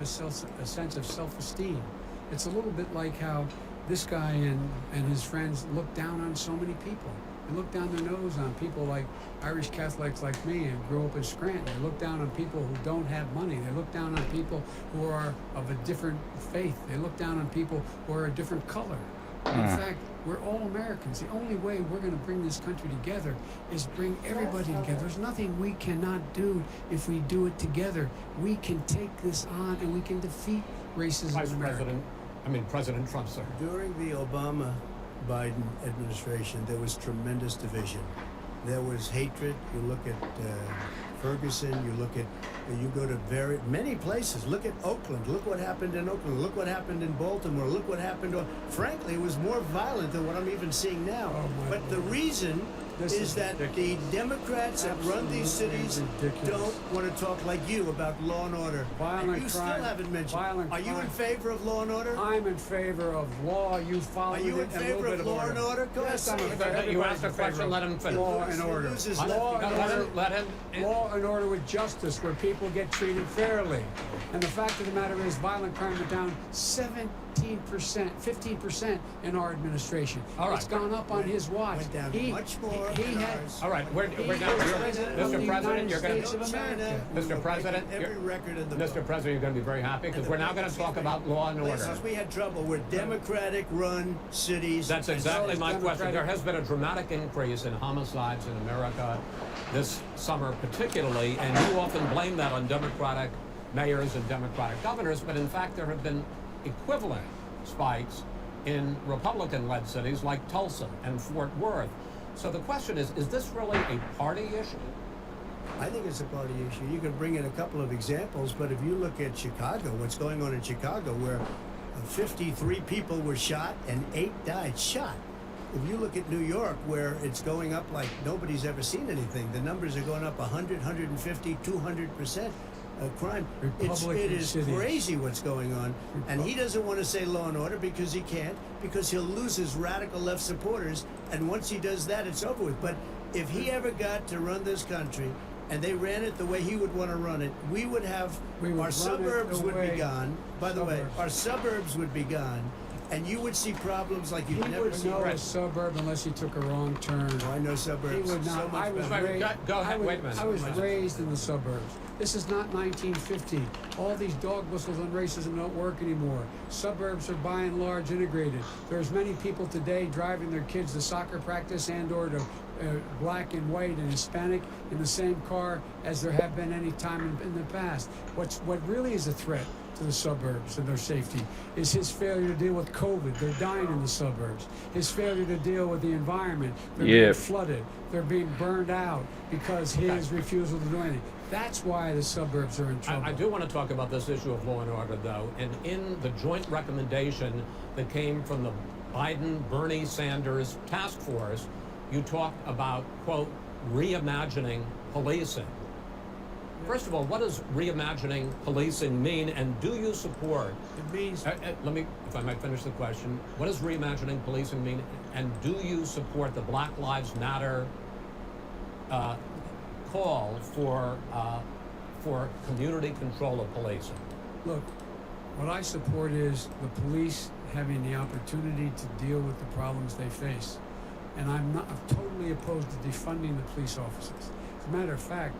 a sense of self-esteem. It's a little bit like how this guy and his friends look down on so many people. They look down their nose on people like Irish Catholics like me and grew up in Scranton. They look down on people who don't have money. They look down on people who are of a different faith. They look down on people who are a different color. In fact, we're all Americans. The only way we're going to bring this country together is bring everybody together. There's nothing we cannot do if we do it together. We can take this on and we can defeat racism in America. President Trump, sir. During the Obama-Biden administration, there was tremendous division. There was hatred. You look at Ferguson, you go to many places. Look at Oakland. Look what happened in Oakland. Look what happened in Baltimore. Look what happened. Frankly, it was more violent than what I'm even seeing now. But the reason is that the Democrats that run these cities don't want to talk like you about law and order. Violent you crime, still haven't mentioned. Violent you crime. in favor of law and order? I'm in favor of law. You follow it. Are you in favor of law and order? Go ahead. Yes, I'm in favor. You asked a question, let him finish. Law and order. Let him. Law and order with justice, where people get treated fairly. And the fact of the matter is, violent crime went down 15% in our administration. All right. It's gone up on his watch. Went down much more. He had. All right, we're now. Mr. President, you're going to. Mr. President, every record in the Mr. President, you're going to be very happy because we're now going to talk about law and order. Places we had trouble were Democratic-run cities. That's exactly my question. There has been a dramatic increase in homicides in America this summer, particularly, and you often blame that on Democratic mayors and Democratic governors, but in fact there have been equivalent spikes in Republican-led cities like Tulsa and Fort Worth. So the question is this really a party issue? I think it's a party issue. You can bring in a couple of examples, but if you look at Chicago, what's going on in Chicago, where 53 people were shot and 8 died shot. If you look at New York, where it's going up like nobody's ever seen anything, the numbers are going up 100, 150, 200%. Crime. It is crazy what's going on. And he doesn't want to say law and order because he can't, because he'll lose his radical left supporters. And once he does that, it's over with. But if he ever got to run this country and they ran it the way he would want to run it, our suburbs would be gone. By the way, our suburbs would be gone. And you would see problems like you've never seen. He would know a suburb unless he took a wrong turn. Oh, I know suburbs. He would not. So much Go ahead, wait a minute. I was raised in the suburbs. This is not 1950. All these dog whistles on racism don't work anymore. Suburbs are by and large integrated. There's many people today driving their kids to soccer practice and or to black and white and Hispanic in the same car as there have been any time in the past. What really is a threat to the suburbs and their safety is his failure to deal with COVID. They're dying in the suburbs. His failure to deal with the environment. They're being flooded. They're being burned out because his refusal to do anything. That's why the suburbs are in trouble. I do want to talk about this issue of law and order, though. And in the joint recommendation that came from the Biden-Bernie Sanders task force, you talked about, quote, reimagining policing. First of all, what does reimagining policing mean, and do you support? It means. Let me, if I might finish the question. What does reimagining policing mean, and do you support the Black Lives Matter call for community control of policing? Look, what I support is the police having the opportunity to deal with the problems they face, and I'm totally opposed to defunding the police officers. As a matter of fact,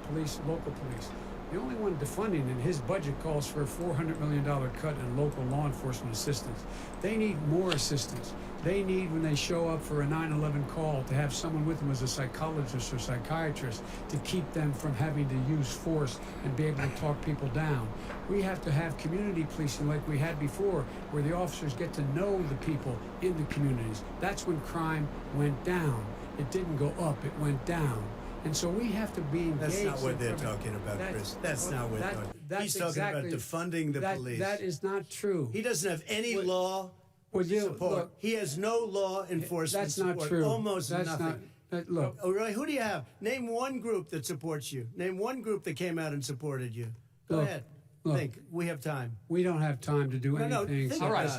local police, the only one defunding, and his budget calls for a $400 million cut in local law enforcement assistance. They need more assistance. They need, when they show up for a 9/11 call, to have someone with them as a psychologist or psychiatrist to keep them from having to use force and be able to talk people down. We have to have community policing like we had before, where the officers get to know the people in the communities. That's when crime went down. It didn't go up, it went down. And so we have to be engaged. That's not what they're talking about, Chris. That's not what they're talking about. He's talking about defunding the police. That is not true. He doesn't have any law support. Look, he has no law enforcement that's not support. true. Almost that's nothing. Look. Oh, really? Who do you have? Name one group that supports you. Name one group that came out and supported you. Go ahead. Think. We have time. We don't have time to do anything. Think all right.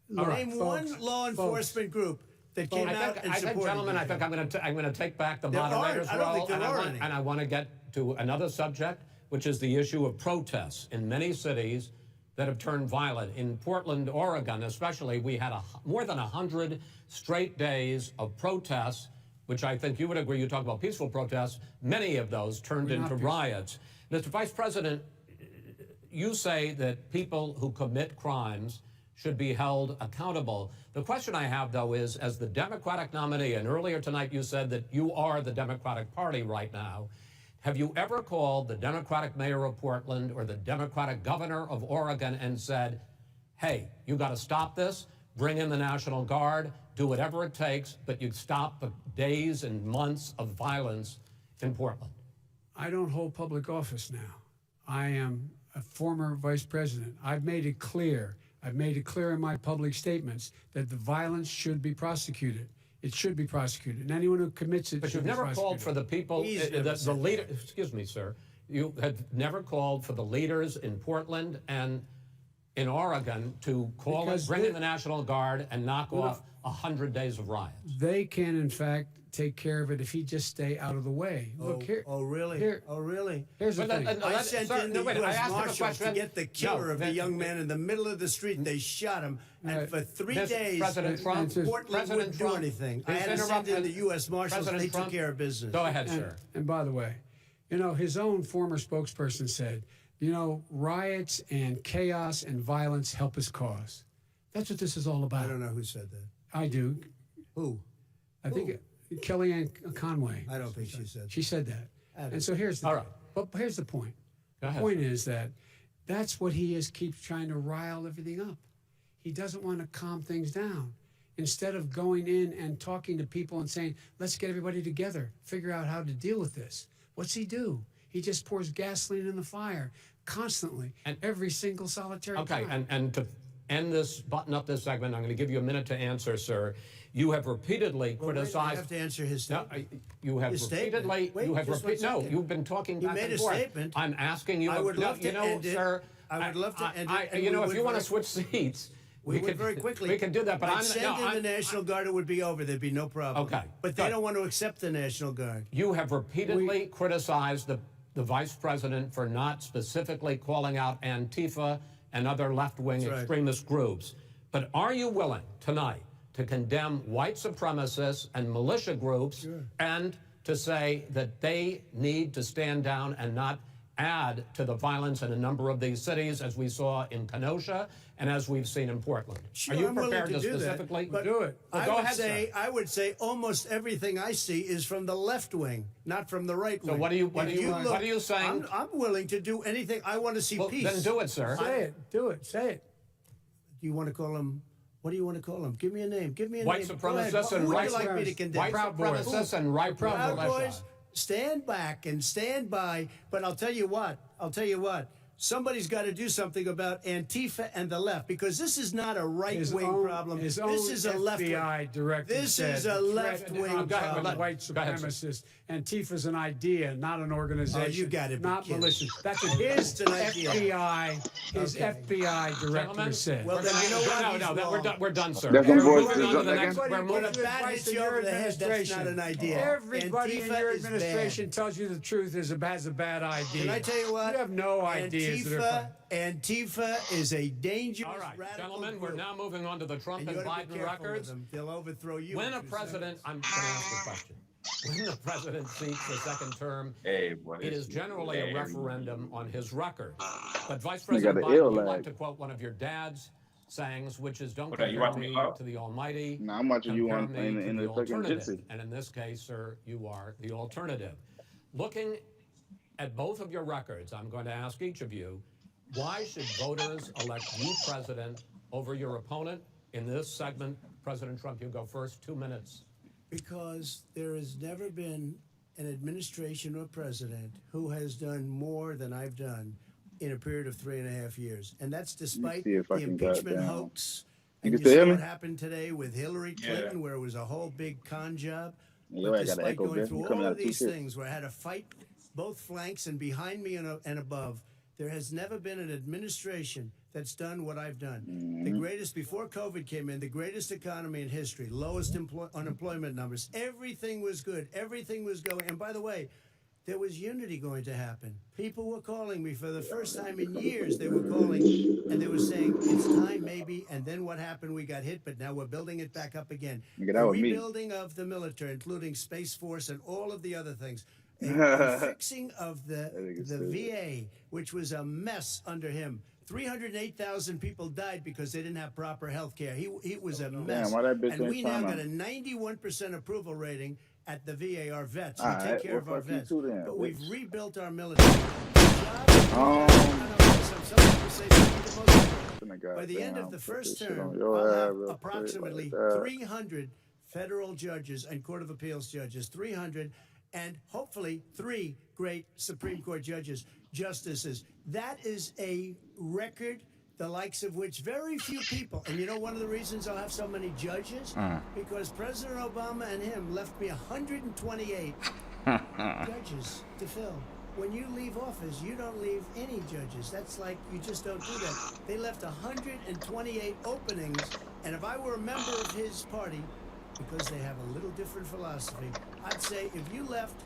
Name one law enforcement group that came out and supported gentlemen, you. I think I'm going to take back the moderator's role, and I want to get to another subject, which is the issue of protests in many cities that have turned violent. In Portland, Oregon, especially, we had more than 100 straight days of protests, which I think you would agree, you talk about peaceful protests, many of those turned into riots. Mr. Vice President, you say that people who commit crimes should be held accountable. The question I have, though, is as the Democratic nominee, and earlier tonight you said that you are the Democratic Party right now, have you ever called the Democratic mayor of Portland or the Democratic governor of Oregon and said, hey, you got to stop this, bring in the National Guard, do whatever it takes, but you stop the days and months of violence in Portland? I don't hold public office now. I am a former vice president. I've made it clear in my public statements that the violence should be prosecuted. It should be prosecuted, and anyone who commits it. But should you've never called for the people, the leader. Excuse me, sir. You have never called for the leaders in Portland and in Oregon to bring in the National Guard and knock off 100 days of riots. They can, in fact, take care of it if he just stay out of the way. Look here. Oh, really? Really? Here's the thing. I sent in the U.S. Marshals to get the killer of the young man in the middle of the street, and they shot him. And for 3 days, President Trump, Portland wouldn't do anything. I had to send in the U.S. Marshals, and they took care of business. Go ahead, sir. And by the way, his own former spokesperson said, riots and chaos and violence help his cause. That's what this is all about. I don't know who said that. I do. Who? I think Kellyanne Conway. I don't think she said that. She said that. And so here's the But here's the point. The point is that that's what he keeps trying to rile everything up. He doesn't want to calm things down. Instead of going in and talking to people and saying, let's get everybody together, figure out how to deal with this. What's he do? He just pours gasoline in the fire constantly, and every single solitary time. And to end this, button up this segment, I'm going to give you a minute to answer, sir. You have repeatedly criticized. I have to answer his statement. No, you have repeatedly. You've been talking back and forth. He made a statement. I'm asking you. I would love to end it. Sir. I would love to end it. If you want to switch seats, we could very quickly. We can do that. But I'm sending the National Guard. It would be over. There'd be no problem. Okay. But they don't want to accept the National Guard. You have repeatedly criticized the vice president for not specifically calling out Antifa and other left-wing extremist groups. But are you willing tonight to condemn white supremacists and militia groups and to say that they need to stand down and not add to the violence in a number of these cities, as we saw in Kenosha and as we've seen in Portland? Sure, are you I'm prepared willing to do specifically that, but do it? Well, go ahead, sir. I would say almost everything I see is from the left wing, not from the right wing. So what are you saying? I'm willing to do anything. I want to see peace. Then do it, sir. Say it. Do it. Say it. Do you want to call him? What do you want to call him? Give me a name. Give me a white name. Supremacists and white like me to condemn? White supremacists and right Proud Boys. Stand back and stand by. But I'll tell you what. Somebody's got to do something about Antifa and the left, because this is not a right-wing problem. This is a left-wing. FBI director This is a left-wing problem. White supremacists. Antifa's an idea, not an organization. Oh, you got it. Not militia. That's what his FBI director said. Well, then you know what? No, we're done, sir. We're moving on to the next. We're moving on to the next. That's not an idea. Everybody in your administration tells you the truth has a bad idea. Can I tell you what? You have no idea. Antifa is a dangerous. All right, gentlemen, group. we're now moving on to the Trump and Biden records. They'll overthrow you. When a president, I'm going to ask a question. When the president seeks a second term, it is generally a referendum on his record. But Vice President Biden, you like to quote one of your dad's sayings, which is, "Don't compare me to the Almighty. No, I'm watching you on in the fucking alternative." And in this case, sir, you are the alternative. Looking at both of your records, I'm going to ask each of you, why should voters elect you president over your opponent? In this segment, President Trump, you go first, 2 minutes. Because there has never been an administration or president who has done more than I've done in a period of 3.5 years. And that's despite the impeachment hoax. And you saw what happened today with Hillary Clinton, where it was a whole big con job. But despite going through all of these things, where I had to fight both flanks and behind me and above, there has never been an administration that's done what I've done. The greatest, before COVID came in, the greatest economy in history, lowest unemployment numbers. Everything was good. Everything was going. And by the way, there was unity going to happen. People were calling me for the first time in years. They were calling, and there was time, maybe, and then what happened? We got hit, but now we're building it back up again. Nigga, that The was me. rebuilding of the military, including Space Force and all of the other things. A fixing of the VA, which was a mess under him. 308,000 people died because they didn't have proper health care. He was a mess. Damn, why that bitch And ain't we now tryna- got a 91% approval rating at the VA, our vets. All We take right, care of well, our fuck you vets. too then, But we've bitch. rebuilt our military. By the end of the first term, I'll have approximately 300 federal judges and Court of Appeals judges, 300, and hopefully 3 great Supreme Court justices. That is a record, the likes of which very few people, and you know one of the reasons I'll have so many judges? Because President Obama and him left me 128 judges to fill. When you leave office, you don't leave any judges. That's like, you just don't do that. They left 128 openings, and if I were a member of his party, because they have a little different philosophy, I'd say if you left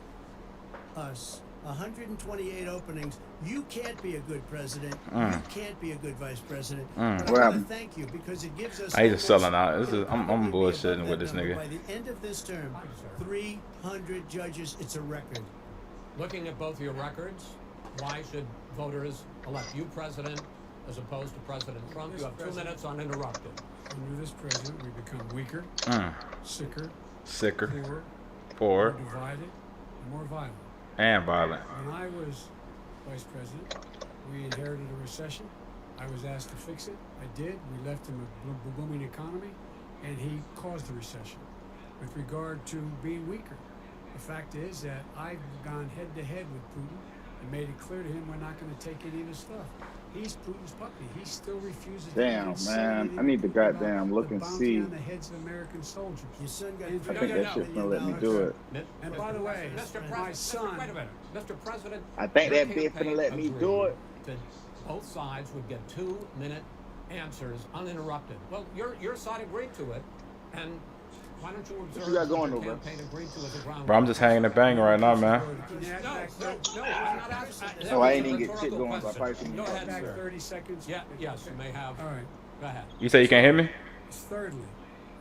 us 128 openings, you can't be a good president. You can't be a good vice president. But I What want happened? to thank you because it gives us. I just almost- selling out. This is I'm probably be bullshitting above with that this number. nigga. By the end of this term, 300 judges. It's a record. Looking at both your records, why should voters elect you president as opposed to President Trump? You have 2 minutes uninterrupted. Under this president, we become weaker, sicker, Sicker, poorer, poor, more divided, and more violent. and violent. When I was vice president, we inherited a recession. I was asked to fix it. I did. We left him a booming economy, and he caused the recession. With regard to being weaker, the fact is that I've gone head to head with Putin and made it clear to him we're not going to take any of his stuff. He's Putin's puppy. He still refuses to Damn, man. I need to goddamn look and see. on the heads of American soldiers. Your son got I I think that shit's gonna let me do it. And by the way, my son. Wait a minute, Mr. President. I think your that bitch finna campaign let me agreed do it. That both sides would get 2-minute answers uninterrupted. Well, your side agreed to it, and why don't you observe you got going, what though, the bro? campaign agreed to as a ground? Bro, I'm just hanging the bang right now, man. No, I'm not asking. No, I ain't even get shit going, so I Question. probably shouldn't Go even ahead, Back sir. 30 seconds. Yeah, yes, you may have. All right. Go ahead. You say you can't hear me? Thirdly,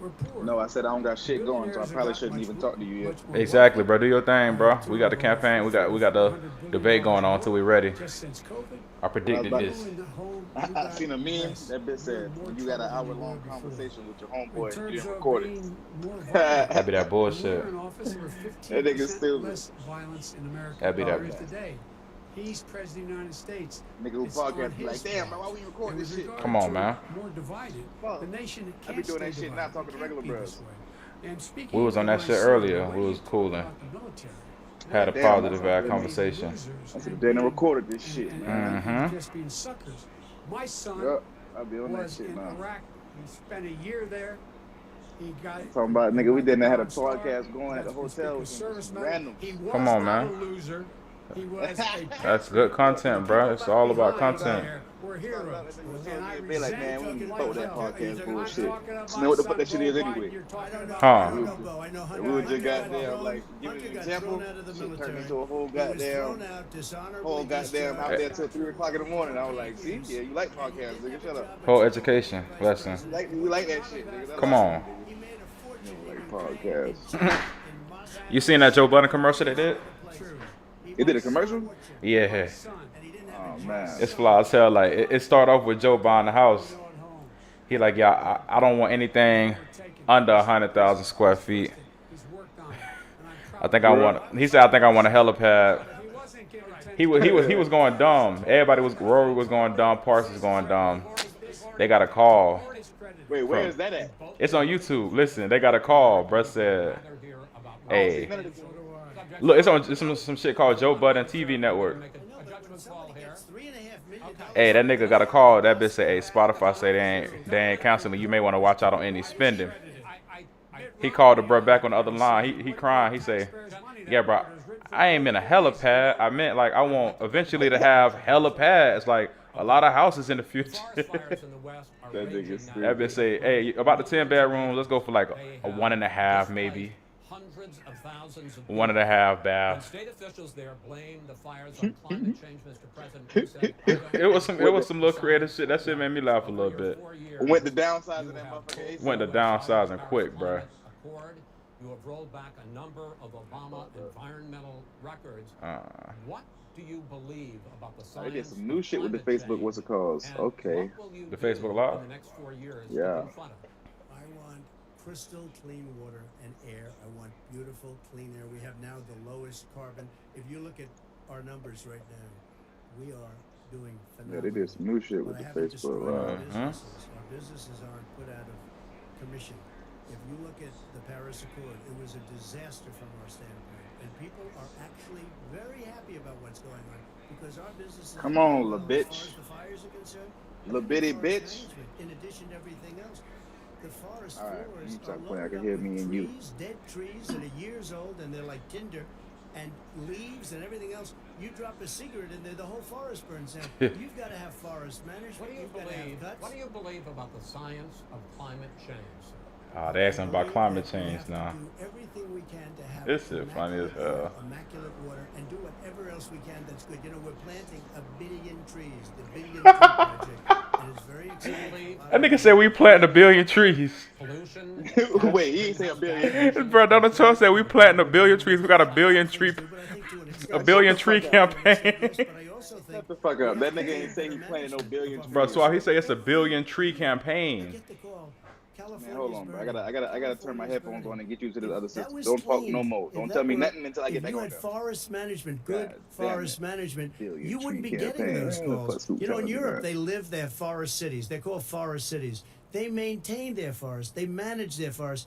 we're poor. No, I said I don't got shit going, so I probably shouldn't even talk to you yet. Exactly, bro. Do your thing, bro. We got the campaign. We got the debate going on until we ready. Just since COVID, I predicted this. I seen a meme that bitch said you got an hour-long conversation with your homeboy, you didn't record it. That'd be that When we were bullshit. in office, there were That nigga 15% stupid. less violence in America That'd be than that there is bad. today. He's president of the United States. Nigga who It's on podcast be like, his damn, watch. why we And record this with shit? regard Come on, to man. More divided. Fuck. The nation I can't be doing stay that shit, not divided. talking to It regular can't be bros. this way. And speaking We was on of that my shit son, earlier. the way We was you talk cooling. about the military, Had a Damn, positive that's conversation. losers I said, and they done being- recorded this shit, and man. just being suckers. My son Yup, I be on that was shit in now. Iraq. He spent a year there. He got Talking about, nigga, we didn't have a Star, podcast going at the that's hotel Conspicuous with Service some Medal. random. He was Come on, not man. a loser. He was a That's good content, bro. It's all about content. We're heroes. And I Be like, man, we resent can you fuck like that hell. podcast I'm bullshit. talking about You know what the my fuck that shit son is Joe Biden. anyway? You're talking about Huh. We was just goddamn, like, giving an example. Shit turned into a whole goddamn out there till 3 o'clock in the morning. I was like, see, yeah, you like podcasts, nigga, shut up. Whole education lesson. You like that shit, nigga. That's Come all. on. Like podcasts. You seen that Joe Budden commercial they did? It did a commercial? Yeah. Oh, man. It's fly as hell. Like it start off with Joe buying the house. He like, yeah, I don't want anything under 100,000 square feet. I think I want. He said, I think I want a helipad. He was going dumb. Rory was going dumb. Parks was going dumb. They got a call. Wait, where is that at? It's on YouTube. Listen, they got a call. Bruh said, hey, None of this- look, it's on some shit called Joe Budden TV Network. Hey, that nigga got a call. That bitch said, hey, Spotify say they ain't canceling. You may want to watch out on any spending. He called the bruh back on the other line. He crying. He say, yeah, bro, I ain't meant a helipad. I meant like I want eventually to have helipads, like a lot of houses in the future. That nigga That bitch say, hey, about the 10 bedrooms, let's go for like a 1.5 maybe. hundreds of thousands of 1.5 When baths. state officials there blamed the fires on climate change, Mr. President, you said, "I don't It was believe some the little creative science shit. That of shit made me climate laugh a change." little Over your bit. 4 years, Went to downsizing you that have motherfucker. pulled Went to the Paris downsizing quick, bruh. Climate Accord. You have rolled back a number of Obama environmental records. What do you believe about the They science did some new of shit with the climate Facebook. What's it called? change, Okay. and what will you The do Facebook Live? in the next 4 years Yeah. to confront it? I want crystal clean water and air. I want beautiful clean air. We have now the lowest carbon. If you look at our numbers right now, we are doing phenomenal. Yeah, they did some new shit But with I the haven't Facebook destroyed our Live. businesses. Our businesses aren't put out of commission. If you look at the Paris Accord, it was a disaster from our standpoint. And people are actually very happy about what's going on because our businesses Come are on, doing little well as bitch. far as the fires are concerned. Little Look at bitty forest bitch. management. In addition to everything else, the forest All right, floors you are stop playing. I loaded can up hear with me and you. trees, dead trees that are years old, and they're like tinder, and leaves and everything else. You drop a cigarette in there, the whole forest burns down. You've got to have forest management. What do you You've got to have believe? cuts. What do you believe about the science of climate change? They asking about climate We change have to now. do everything we can to have This shit funny as immaculate air, hell. immaculate water, and do whatever else we can that's good. You know, we're planting 1 billion trees, the Billion Tree Project, and it's very exciting. That nigga said we planting 1 billion trees. Pollution. Wait, he ain't say a billion. Bro, Donald Trump said we planting 1 billion trees. We got a billion tree, But I think to an a extent, billion tree yes, campaign. but I also think Shut the fuck up. That we nigga have ain't say he better planted no management billion of our Bro, trees. so he say it's a billion tree campaign. Get the call. Man, California's hold on, bro. I burning. gotta turn my California's headphones burning. on and get you to the other That system. was Don't talk clean. no more. If Don't that tell me were- nothing until I get if back you on had there. forest management, good God damn forest it. management, Billion you wouldn't be tree getting campaign. those What the calls. fuck You know, in telling me Europe, that? they live their forest cities. They're called forest cities. They maintain their forests. They manage their forests.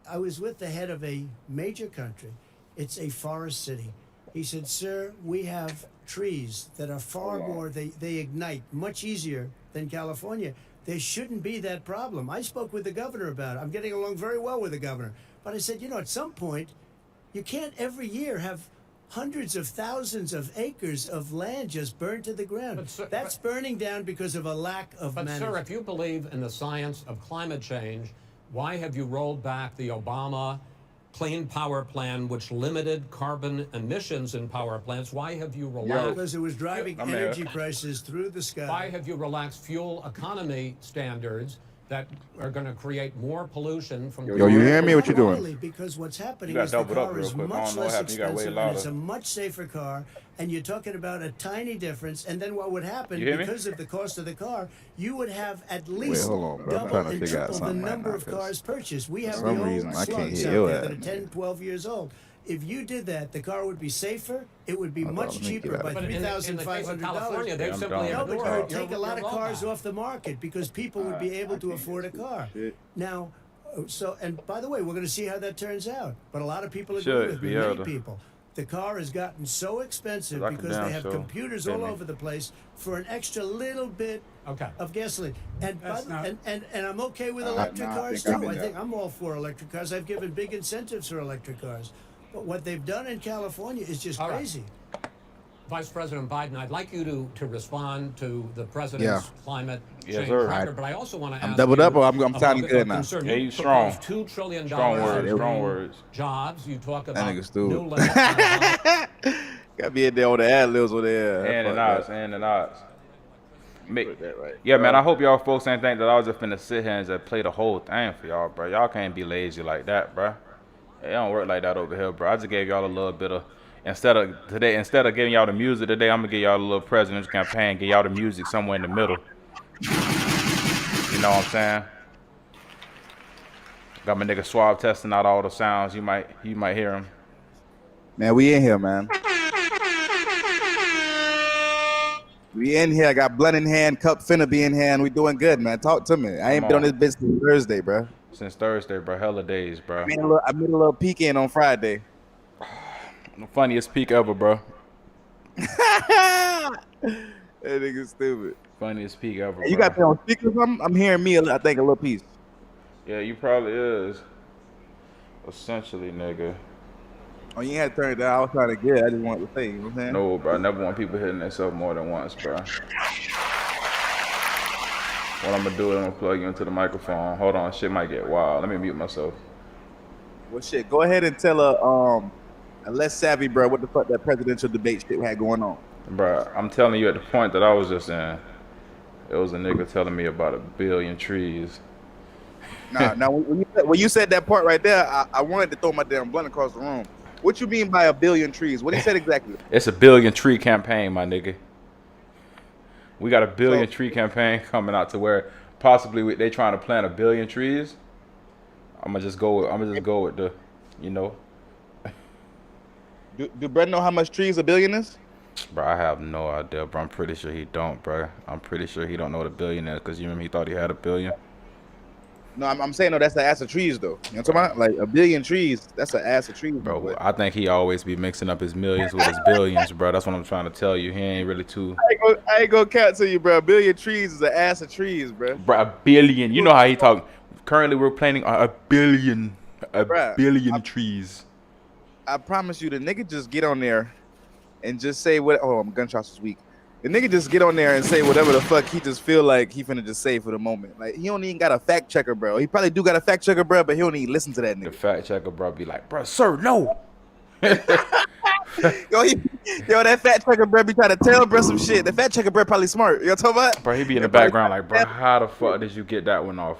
I was with the head of a major country. It's a forest city. He said, sir, we have trees that are far more, they ignite much easier than California. There shouldn't be that problem. I spoke with the governor about it. I'm getting along very well with the governor. But I said, you know, at some point, you can't every year have hundreds of thousands of acres of land just burned to the ground. But, sir, That's burning down because of a lack of But, management. sir, if you believe in the science of climate change, why have you rolled back the Obama Clean Power Plan, which limited carbon emissions in power plants? Why have you relaxed? Because it was driving I'm energy here. prices through the sky. Why have you relaxed fuel economy standards that are going to create more pollution from? Yo, you hearing me? What you doing? Really, because what's happening You is the gotta double it up car real is quick. I much don't know what less happened. You gotta way expensive, and it's a louder. much safer car, and you're talking about a tiny difference. And then what would happen, You hear me? because of the cost of the car, you would have at least hold on, bro. I'm double trying to and figure out triple the something right number now, of 'cause cars purchased. We have the some old reason I can't slugs hear out your there ass, that are man. 10, 12 years old. If you did that, the car would be safer. It would be Hold on, much let me get cheaper out by of But in the case of $3,500. California, they've Yeah, I'm simply done. No, but ignored you would your- take a lot of your cars rollback. off the market because people would be able to afford a car. Shit. Now, so, and by the way, we're going to see how that turns out. But a lot of people agree Should with be me. able Many to. people. The car has gotten so expensive Like a because they damn have show. computers Didn't all they? over the place for an extra little bit Okay. of gasoline. And That's by, not- and I'm okay with Nah, electric I cars think too. I'm I in think that. I'm all for electric cars. I've given big incentives for electric cars. But what they've done in California is just All right. crazy. Vice President Biden, I'd like you to respond to the president's climate Yes, change sir. record, but I also want to ask doubled you up or I'm about sounding a good now? concern. Yeah, You you strong. proposed $2 trillion Strong words, in strong green words. jobs. You talk That about nigga stupid. new limits on the- Got me in there on the ad libs over there. And the Fuck odds, that. and the odds. Put that right. Yeah, man, I hope y'all folks ain't think that I was just finna sit here and just play the whole thing for y'all, bro. Y'all can't be lazy like that, bro. It don't work like that over here, bro. I just gave y'all a little bit of, instead of giving y'all the music today, I'm gonna give y'all a little president's campaign, give y'all the music somewhere in the middle. You know what I'm saying? Got my nigga Swab testing out all the sounds. You might hear him. Man, we in here, man. We in here. I got blunt in hand, cup finna be in hand. We doing good, man. Talk to me. I ain't Come been on on. this bitch since Thursday, bro. Since Thursday, bro. Hella days, bro. I made a little peek in on Friday. The funniest peak ever, bro. That nigga stupid. Funniest peak ever, Hey, you bro. got that on speakers? I'm hearing me, I think, a little piece. Yeah, you probably is. Essentially, nigga. Oh, you ain't had to turn it down. I was trying to get it. I just wanted to say, you know what I'm saying? No, bro. I never want people hitting themselves more than once, bro. What I'm gonna do is I'm gonna plug you into the microphone. Hold on, shit might get wild. Let me mute myself. Well, shit. Go ahead and tell a less savvy bro what the fuck that presidential debate shit had going on. Bro, I'm telling you at the point that I was just in, it was a nigga telling me about 1 billion trees. Nah, now when you said that part right there, I wanted to throw my damn blunt across the room. What you mean by 1 billion trees? What he said exactly? It's 1 billion tree campaign, my nigga. We got 1 billion So, tree campaign coming out to where possibly they trying to plant 1 billion trees. I'm gonna just go with the, you know. do Brett know how much trees 1 billion is? Bro, I have no idea, bro. I'm pretty sure he don't, bro. I'm pretty sure he don't know what 1 billion is, because you remember he thought he had 1 billion. No, I'm saying no. That's the ass of trees, though. You know what I'm talking about? Like 1 billion trees. That's an ass of trees, Bro, I think he always be mixing up his millions with his billions, bro. That's what I'm trying to tell you. He ain't really too. I ain't gonna count to you, bro. 1 billion trees is an ass of trees, bro. Bro, 1 billion. You know how he talk. Currently, we're planting 1 billion, Bruh, billion trees. I promise you, the nigga just get on there and just say what. Oh, gunshots was weak. The nigga just get on there and say whatever the fuck he just feel like he finna just say for the moment. Like, he don't even got a fact checker, bro. He probably do got a fact checker, bro, but he don't even listen to that The nigga. fact checker, bro, be like, bro, sir, no. Yo, that fact checker, bro, be trying to tell bro some shit. The fact checker, bro, probably smart. You know what I'm talking about? Bro, he be in the background like, bro, how the fuck did you get that one off?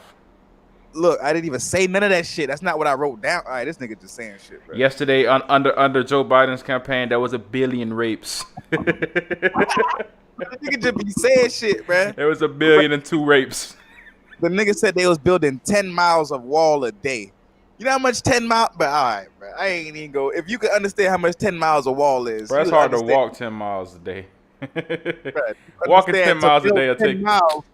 Look, I didn't even say none of that shit. That's not what I wrote down. All right, this nigga just saying shit, bro. Yesterday, under Joe Biden's campaign, there was 1 billion rapes. The nigga just be saying shit, bro. There was 1,000,002 rapes. The nigga said they was building 10 miles of wall a day. You know how much 10 miles? But all right, bro. I ain't even go. If you could understand how much 10 miles of wall is, Bro, it's you hard to understand. walk 10 miles a day. Bruh, Walking 10 understand, to miles a build day will 10 take. miles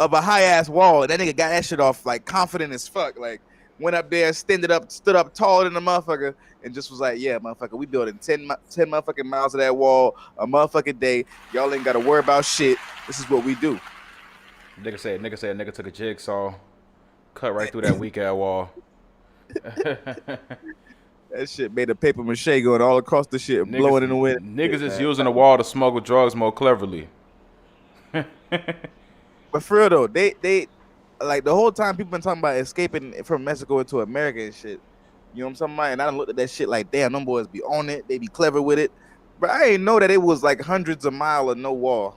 of a high ass wall, and that nigga got that shit off like confident as fuck. Like, went up there, stood up taller than the motherfucker, and just was like, yeah, motherfucker, we building 10 motherfucking miles of that wall a motherfucking day. Y'all ain't got to worry about shit. This is what we do. Nigga took a jigsaw, cut right through that weak ass wall. That shit made a paper mache going all across the shit, blowing in the wind. Niggas is using the wall to smuggle drugs more cleverly. But for real though, they like the whole time people been talking about escaping from Mexico into America and shit. You know what I'm talking about? And I done looked at that shit like, damn, them boys be on it. They be clever with it. But I ain't know that it was like hundreds of miles of no wall.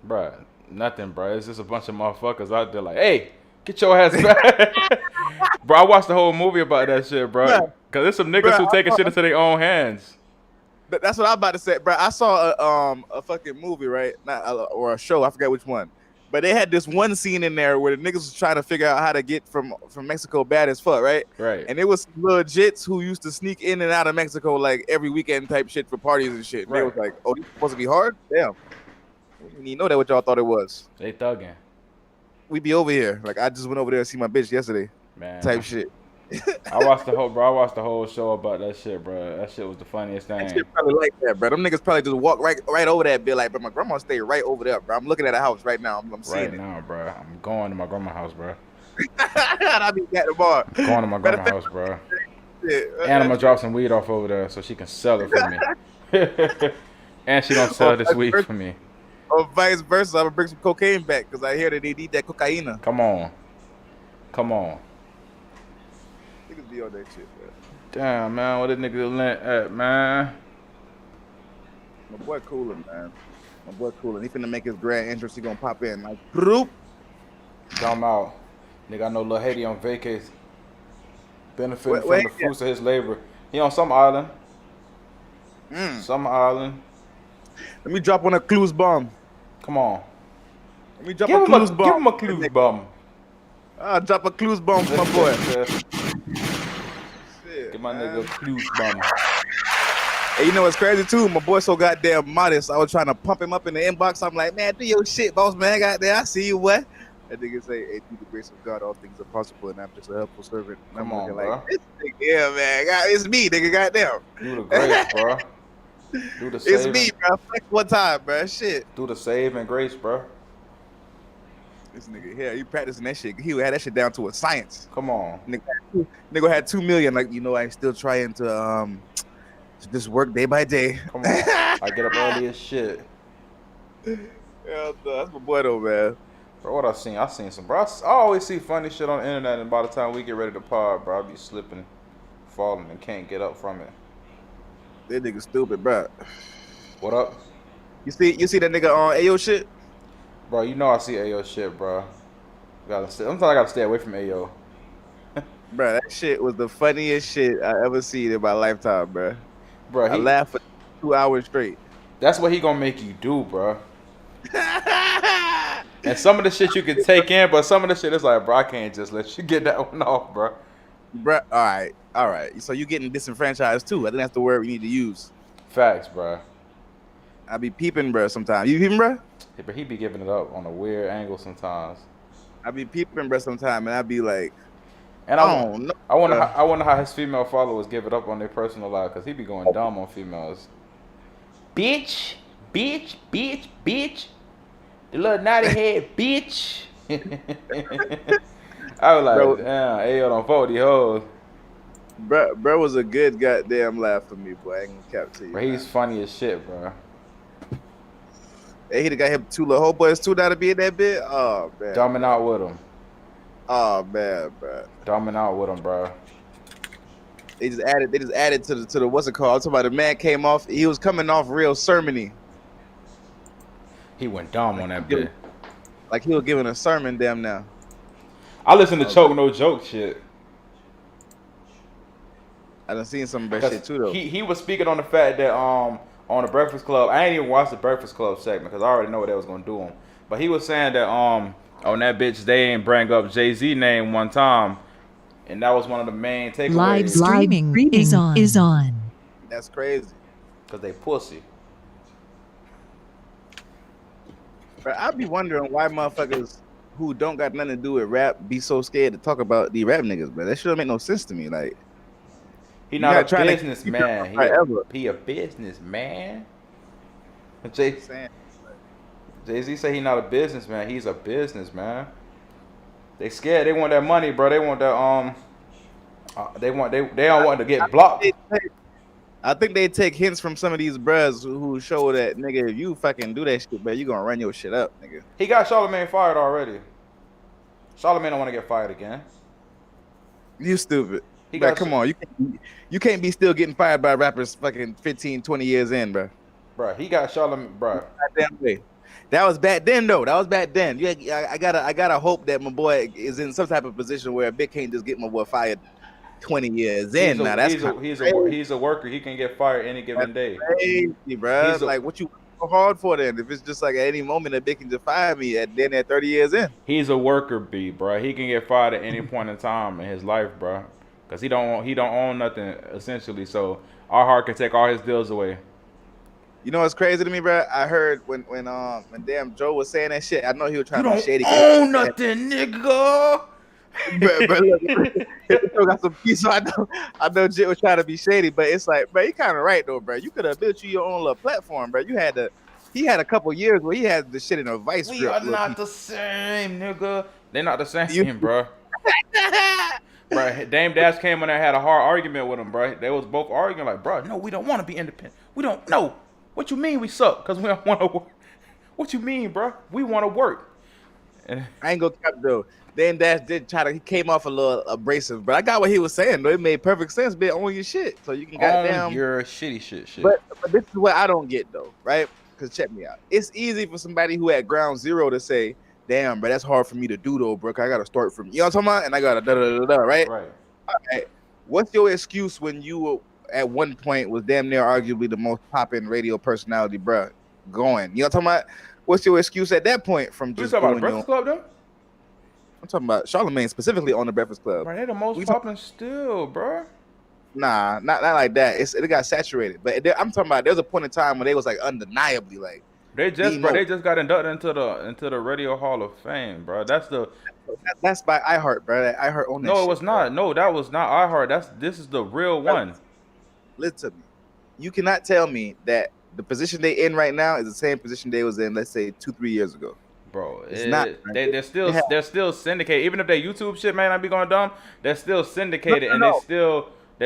Bruh, nothing, bruh. It's just a bunch of motherfuckers out there like, hey, get your ass back. Bro, I watched the whole movie about that shit, bro. Bruh. Cause there's some niggas Bruh, who taking shit into their own hands. That's what I'm about to say, bro. I saw a fucking movie, right? Or a show. I forgot which one. But they had this one scene in there where the niggas was trying to figure out how to get from Mexico bad as fuck, right? Right. And it was little jits who used to sneak in and out of Mexico like every weekend type shit for parties and shit. And Right. They was like, oh, this is supposed to be hard? Damn. We didn't even know that what y'all thought it was. They thugging. We be over here. Like, I just went over there to see my bitch yesterday. Man. Type shit. I watched the whole show about that shit, bro. That shit was the funniest That thing. shit probably like that, bro. Them niggas probably just walk right over that bit like, bro, my grandma stay right over there, bro. I'm looking at a house right now. I'm seeing Right now, bro. I'm going to my grandma's house, bro. it. I be at the bar. Going to my grandma's house, bro. And I'm gonna drop some weed off over there so she can sell it for me. And she don't sell this weed for me. Or vice versa, I'm gonna bring some cocaine back because I hear that they need that cocaine. Come on. Niggas be on that shit, bro. Damn, man. What this nigga Lent at, man? My boy coolin', man. My boy coolin'. He finna make his grand entrance. He gonna pop in like, broop. Come out. Nigga, I know Lil Haiti on vacation. Benefiting Where from the he fruits of his labor. He on some island. Mm. Some island. Let me drop on a clues bomb. Come on. Let me drop Give a him clues bomb. give him a clues bum. I'll drop a clues bomb for my boy. Shit, Give my man. nigga a clues bum. Hey, you know what's crazy too? My boy so goddamn modest. I was trying to pump him up in the inbox. I'm like, man, do your shit, boss man. Goddamn, I see you, what? That nigga say, hey, through the grace of God, all things are possible, and I'm just a helpful servant. And Come I'm on, looking bro. like, this nigga, yeah, man. God, it's me, nigga. Goddamn. Do the grace, bro. Do the It's saving. me, bro. Flex one time, bro. Shit. Do the save and grace, bro. This nigga here, he practicing that shit. He had that shit down to a science. Come on. Nigga had 2 million. Like, you know, I'm still trying to just work day by day. Come on. I get up early as shit. Yeah, that's my boy though, man. Bro, what I seen some, bro. I always see funny shit on the internet, and by the time we get ready to pod, bro, I be slipping falling and can't get up from it. That nigga stupid, bro. What up? You see that nigga on Ayo shit? Bro, you know I see Ayo shit, bro. Sometimes I gotta stay away from Ayo. Bro, that shit was the funniest shit I ever seen in my lifetime, bro. Bro, I laughed for 2 hours straight. That's what he gonna make you do, bro. And some of the shit you can take in, but some of the shit is like, bro, I can't just let you get that one off, bro. Bro, all right. So you getting disenfranchised too? I think that's the word we need to use. Facts, bro. I be peeping, bro. Sometimes you peeping, bro. Yeah, but he be giving it up on a weird angle sometimes. I be peeping, bro. Sometimes, and I be like, and I wonder how his female followers give it up on their personal life, cause he be going dumb on females. Bitch. The little naughty head bitch. I was like, damn, Ayo don't fuck with these hoes. Bro was a good goddamn laugh for me, boy. I ain't gonna cap to you. But he's funny as shit, bro. Hey, he got him 2 little boys too now to be in that bit. Oh man. Dumbing out with him. Oh man, bro. Dumbing out with him, bro. They just added to the what's it called? I'm talking about the man came off. He was coming off real sermony. He went dumb on that bit. Like he was giving a sermon, damn now. I listen to Choke No Joke shit. I done seen some of that shit too though. He was speaking on the fact that on the Breakfast Club, I ain't even watched the Breakfast Club segment because I already know what they was gonna do him. But he was saying that on that bitch they ain't bring up Jay-Z name one time, and that was one of the main takeaways. Live streaming is on. That's crazy. Cause they pussy. But I be wondering why motherfuckers who don't got nothing to do with rap be so scared to talk about the rap niggas, bro. That shit don't make no sense to me. Like, he not a businessman. He a businessman. Jay-Z say he not a businessman. He's a businessman. They scared. They want that money, bro. They want that they don't want to get blocked. I think they take hints from some of these bros who show that, nigga, if you fucking do that shit, bro, you gonna run your shit up, nigga. He got Charlamagne fired already. Charlamagne don't want to get fired again. You stupid. Come on, you can't be still getting fired by rappers fucking 15, 20 years in, bro. Bro, he got Charlamagne, bro. Goddamn way. That was back then, though. That was back then. I gotta hope that my boy is in some type of position where a bitch can't just get my boy fired 20 years in. He's a worker. He can get fired any given day. Crazy, bro. Like, what you so hard for then? If it's just like at any moment a bitch can just fire me at 30 years in. He's a worker, B, bro. He can get fired at any point in time in his life, bro. Cause he don't own nothing essentially. So our heart can take all his deals away. You know what's crazy to me, bro? I heard when damn Joe was saying that shit. I know he was trying to be shady. You don't own nothing, nigga. But look, he still got some peace. So I know Jit was trying to be shady, but it's like, bro, you kind of right though, bro. You could have built you your own little platform, bro. He had a couple years where he had the shit in a vice grip. We are not the same, nigga. They're not the same, bro. Bro, Dame Dash came in there and had a hard argument with him, bro. They was both arguing like, bro, no, we don't want to be independent. We don't know. What you mean we suck? Because we don't want to work. What you mean, bro? We want to work. And I ain't gonna cap though. Dame Dash he came off a little abrasive, but I got what he was saying though. It made perfect sense, bitch. Own your shit. So you can goddamn your shitty shit. But this is what I don't get though, right? Because check me out. It's easy for somebody who at ground zero to say, damn, bro, that's hard for me to do though, bro. I gotta start from, you know what I'm talking about? And I gotta da-da-da-da, right? Right. All right. What's your excuse when you at one point was damn near arguably the most popping radio personality, bro, going? You know what I'm talking about? What's your excuse at that point from just talking about the Breakfast Club though? I'm talking about Charlamagne specifically on the Breakfast Club. Bro, they the most popping still, bro. Nah, not like that. It got saturated. But I'm talking about there's a point in time when they was like undeniably like they just got inducted into the Radio Hall of Fame, bro. That's by iHeart, bro. iHeart owned that. No, it was not. No, that was not iHeart. This is the real one. Listen to me. You cannot tell me that the position they in right now is the same position they was in, let's say 2-3 years ago. Bro, it's not. They're still syndicated. Even if their YouTube shit may not be going dumb, they're still syndicated, and they're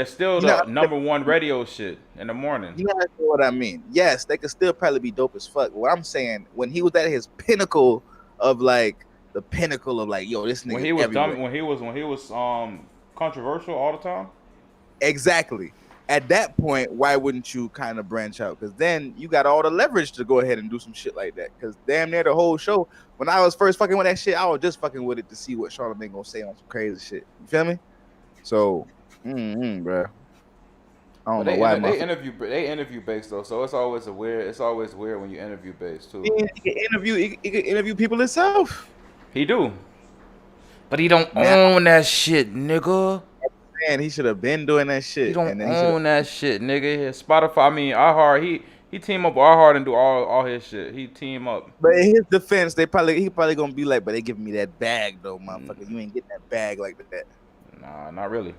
still the number one radio shit in the morning. You know what I mean? Yes, they could still probably be dope as fuck. What I'm saying, when he was at his pinnacle of like the pinnacle of like, yo, this nigga. When he was controversial all the time. Exactly. At that point, why wouldn't you kind of branch out? Because then you got all the leverage to go ahead and do some shit like that. Because damn near the whole show, when I was first fucking with that shit, I was just fucking with it to see what Charlamagne gonna say on some crazy shit. You feel me? So, bro. I don't know why. They interview based though, so it's always weird when you interview based too. He can interview people himself. He do, but he don't own that shit, nigga. Man, he should have been doing that shit. He don't own that shit, nigga. Spotify, I mean, iHeart, he team up with iHeart and do all his shit. He team up. But in his defense, he probably gonna be like, but they giving me that bag though, motherfucker. You ain't getting that bag like that. Nah, not really.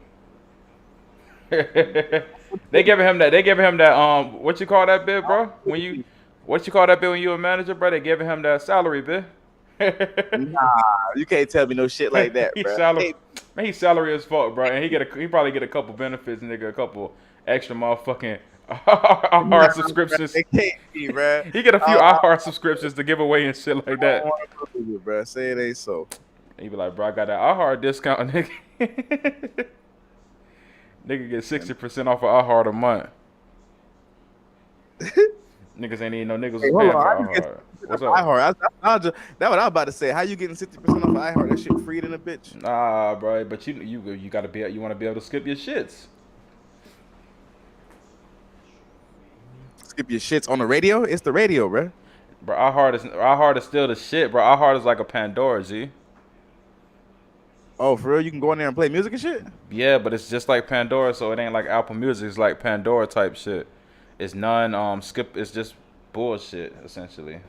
They giving him that. What you call that bit, bro? What you call that bit when you a manager, bro? They giving him that salary bit. Nah, you can't tell me no shit like that, bro. He's salary as fuck, bro, and he probably get a couple benefits, nigga, a couple extra motherfucking iHeart subscriptions. It can't be, bro. He get a few iHeart subscriptions to give away and shit like that. Bro, say it ain't so. He be like, bro, I got that iHeart discount, nigga. Nigga get 60% off of iHeart a month. Niggas ain't even no niggas was paying for iHeart. What's up? iHeart. That's what I was about to say. How you getting 60% off of iHeart? That shit free than a bitch. Nah, bro, but you gotta be, you want to be able to skip your shits. Skip your shits on the radio? It's the radio, bro. Bro, iHeart is still the shit, bro. iHeart is like a Pandora, G. Oh, for real? You can go in there and play music and shit? Yeah, but it's just like Pandora, so it ain't like Apple Music. It's like Pandora type shit. It's skip. It's just bullshit essentially.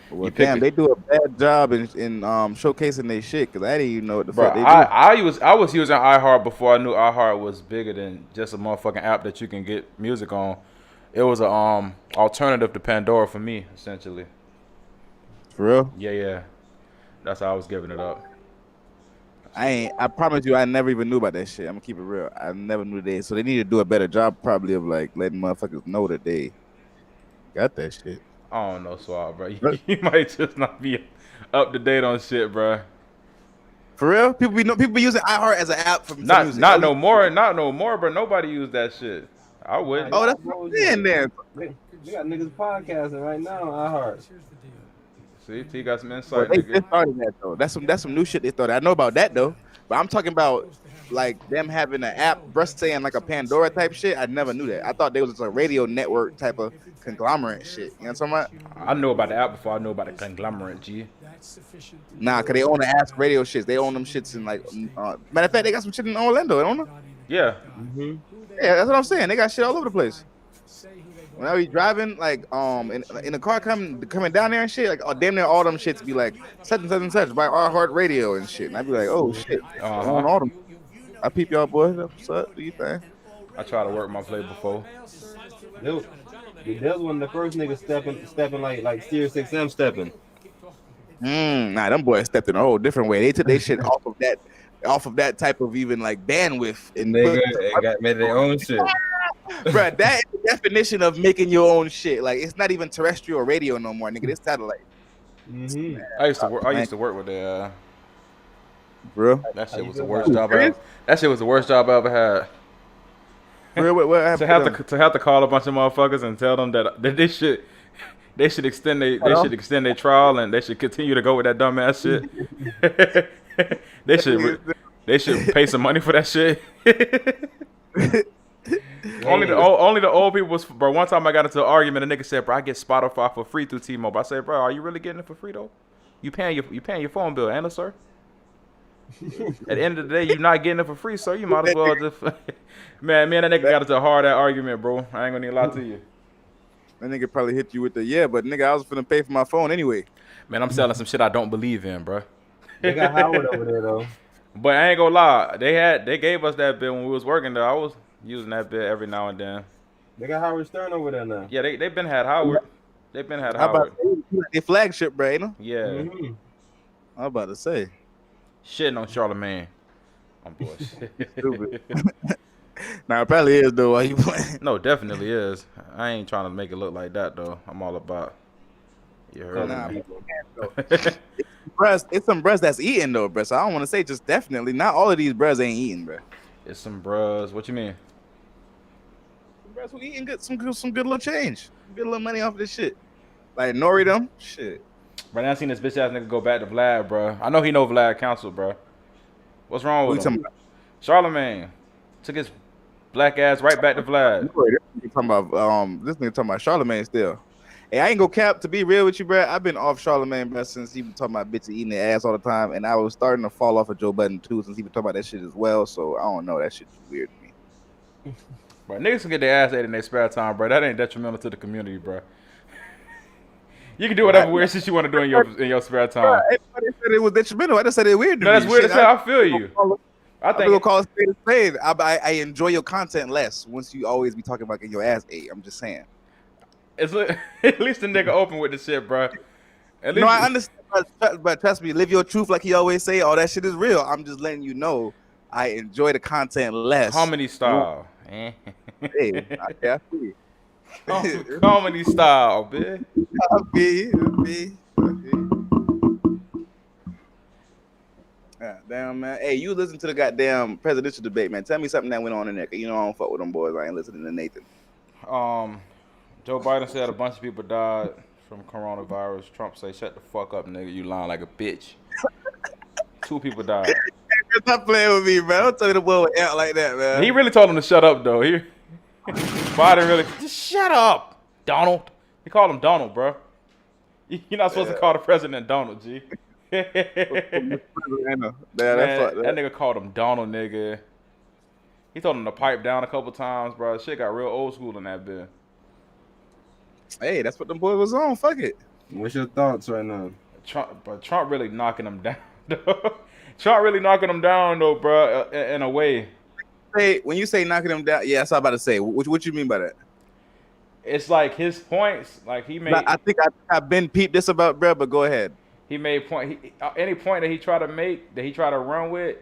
Well, damn, they do a bad job in showcasing their shit because I didn't even know what the fuck they do. I was using iHeart before I knew iHeart was bigger than just a motherfucking app that you can get music on. It was a alternative to Pandora for me essentially. For real? Yeah. That's how I was giving it up. I promise you, I never even knew about that shit. I'm gonna keep it real. I never knew so they need to do a better job probably of like letting motherfuckers know that they got that shit. I don't know, Swab, bro. You might just not be up to date on shit, bro. For real? People be using iHeart as an app for music. Not no more, bro. Nobody use that shit. I wouldn't. Oh, that's what I'm saying then. We got niggas podcasting right now on iHeart. See, T got some insight. Well, they just started that though. That's some new shit they started. I know about that though, but I'm talking about like them having an app, brush saying like a Pandora type shit. I never knew that. I thought they was a radio network type of conglomerate shit. You know what I'm talking about? I know about the app before I know about the conglomerate, G. Nah, cause they own the Ask Radio shits. They own them shits in like. Matter of fact, they got some shit in Orlando, don't they? Yeah. Mm-hmm. Yeah, that's what I'm saying. They got shit all over the place. When I be driving, like, in the car coming down there and shit, like, damn near all them shits be like, such and such and such by iHeart Radio and shit. And I be like, oh shit, on all them. I peep y'all boys. What's up? Do you think? I try to work my play before. That was one of the first niggas stepping like Sirius XM stepping. Nah, them boys stepped in a whole different way. They took their shit off of that type of even like bandwidth and they made their own shit. Bro, that is the definition of making your own shit. Like it's not even terrestrial radio no more, nigga. It's satellite. Mm-hmm. I used to work with the. Bro, that shit was the worst job I ever had. Bro, what happened to have to call a bunch of motherfuckers and tell them that they should extend their trial and they should continue to go with that dumbass shit. they should pay some money for that shit. Only the old people was, bro. One time I got into an argument, a nigga said, bro, I get Spotify for free through T-Mobile. I said, bro, are you really getting it for free though? You paying your phone bill, ain't it, sir? At the end of the day, you're not getting it for free, sir. You might as well just man, that nigga got into a hard ass argument, bro. I ain't gonna need a lie to you. That nigga probably hit you with the but nigga, I was finna pay for my phone anyway. Man, I'm selling some shit I don't believe in, bro. They got Howard over there though. But I ain't gonna lie, they gave us that bill when we was working there. I was using that bit every now and then. They got Howard Stern over there now. Yeah, they been had Howard. They've been had How Howard. about their flagship, bro? You know? Yeah. Mm-hmm. I'm about to say. Shitting on Charlamagne. I'm bullshit. Stupid. Nah, it probably is though. Why you playing? No, definitely is. I ain't trying to make it look like that though. I'm all about. You heard me. It's some breast that's eating though, bro. So I don't want to say just definitely. Not all of these breasts ain't eating, bro. It's some bros. What you mean? Bros who eating some good little change, good little money off this shit. Like Nori them, shit. Bro, I seen this bitch ass nigga go back to Vlad, bro. I know he know Vlad counsel, bro. What's wrong with him? Charlemagne took his black ass right back to Vlad. This nigga talking about Charlemagne still. Hey, I ain't gonna cap, to be real with you, bro. I've been off Charlemagne, bro, since he been talking about bitches eating their ass all the time, and I was starting to fall off of Joe Budden too, since he been talking about that shit as well. So I don't know, that shit's weird to me. Bro, niggas can get their ass ate in their spare time, bro. That ain't detrimental to the community, bro. You can do whatever weird shit you want to do in your spare time. Bro, everybody said it was detrimental. I just said it weird to me. No, that's weird as hell. I feel you. I think we'll call it spade a spade. I enjoy your content less once you always be talking about getting your ass ate. I'm just saying. It's at least the nigga open with the shit, bro. No, I understand, but trust me, live your truth like he always say. All that shit is real. I'm just letting you know I enjoy the content less. Comedy style. Hey, I feel you. Comedy style, bitch. I feel you. Yeah, damn, man. Hey, you listen to the goddamn presidential debate, man. Tell me something that went on in there. You know I don't fuck with them boys. I ain't listening to Nathan. Joe Biden said a bunch of people died from coronavirus. Trump say, shut the fuck up, nigga. You lying like a bitch. 2 people died. Stop playing with me, man. Don't tell me the boy would act like that, man. He really told him to shut up, though. Biden really, just shut up, Donald. He called him Donald, bro. You're not supposed to call the president Donald, G. That nigga called him Donald, nigga. He told him to pipe down a couple times, bro. Shit got real old school in that bit. Hey, that's what them boys was on. Fuck it. What's your thoughts right now? Trump really knocking him down, though. Trump really knocking him down, though, bro, in a way. Hey, when you say knocking him down, yeah, that's what I'm about to say. What you mean by that? It's like his points, like he made. I think I've been peeped this about, bro, but go ahead. He made any point that he tried to make, that he tried to run with,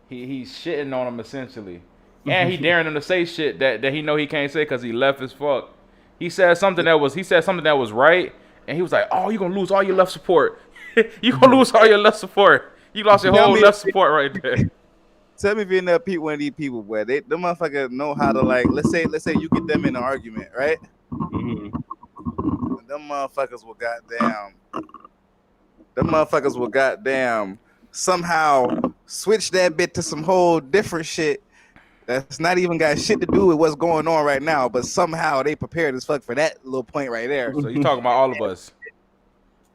he's shitting on him essentially. And he daring him to say shit that he know he can't say because he left as fuck. He said something that was right, and he was like, "Oh, you gonna lose all your left support. You gonna lose all your left support. You lost your whole left support right there." Tell me if you're in that one of these people where them motherfuckers know how to, like, let's say you get them in an argument, right? Mm-hmm. And them motherfuckers will goddamn somehow switch that bit to some whole different shit that's not even got shit to do with what's going on right now, but somehow they prepared as fuck for that little point right there. So you talking about all of us.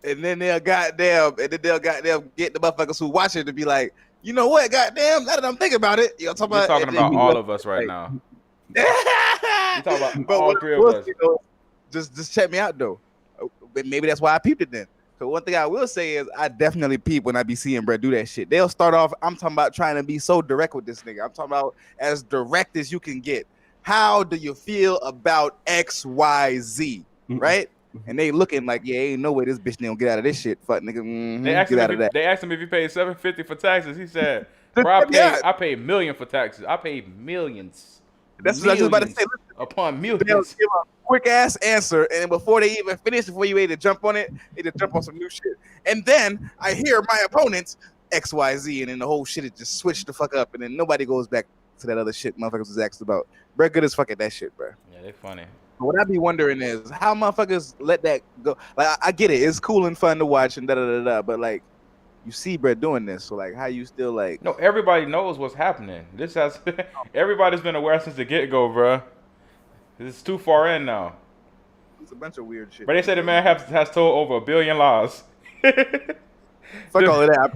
And then they'll goddamn get the motherfuckers who watch it to be like, you know what, goddamn, now that I'm thinking about it, you're talking about all of us right now. You talking about all 3 of us. Just check me out though. Maybe that's why I peeped it then. Because one thing I will say is I definitely peep when I be seeing Brett do that shit. They'll start off, I'm talking about trying to be so direct with this nigga. I'm talking about as direct as you can get. How do you feel about XYZ? Right? And they looking like, yeah, ain't no way this bitch gonna get out of this shit. Fuck nigga. Mm-hmm, they asked him if he paid $750 for taxes. He said, bro, I paid $1 million for taxes. I paid millions. That's what I was about to say. Upon millions. They'll give a quick ass answer, and before they even finish, before you ready to jump on it, they just jump on some new shit. And then I hear my opponents XYZ, and then the whole shit is just switched the fuck up, and then nobody goes back to that other shit motherfuckers was asked about. Bro, good as fuck at that shit, bro. Yeah, they funny. What I be wondering is how motherfuckers let that go. Like I get it, it's cool and fun to watch and but like you see Brett doing this, so like how you still like? No, everybody knows what's happening. This has everybody's been aware since the get-go, bro. This is too far in now. It's a bunch of weird shit. But they say the man has told over 1 billion lies. Fuck all of that.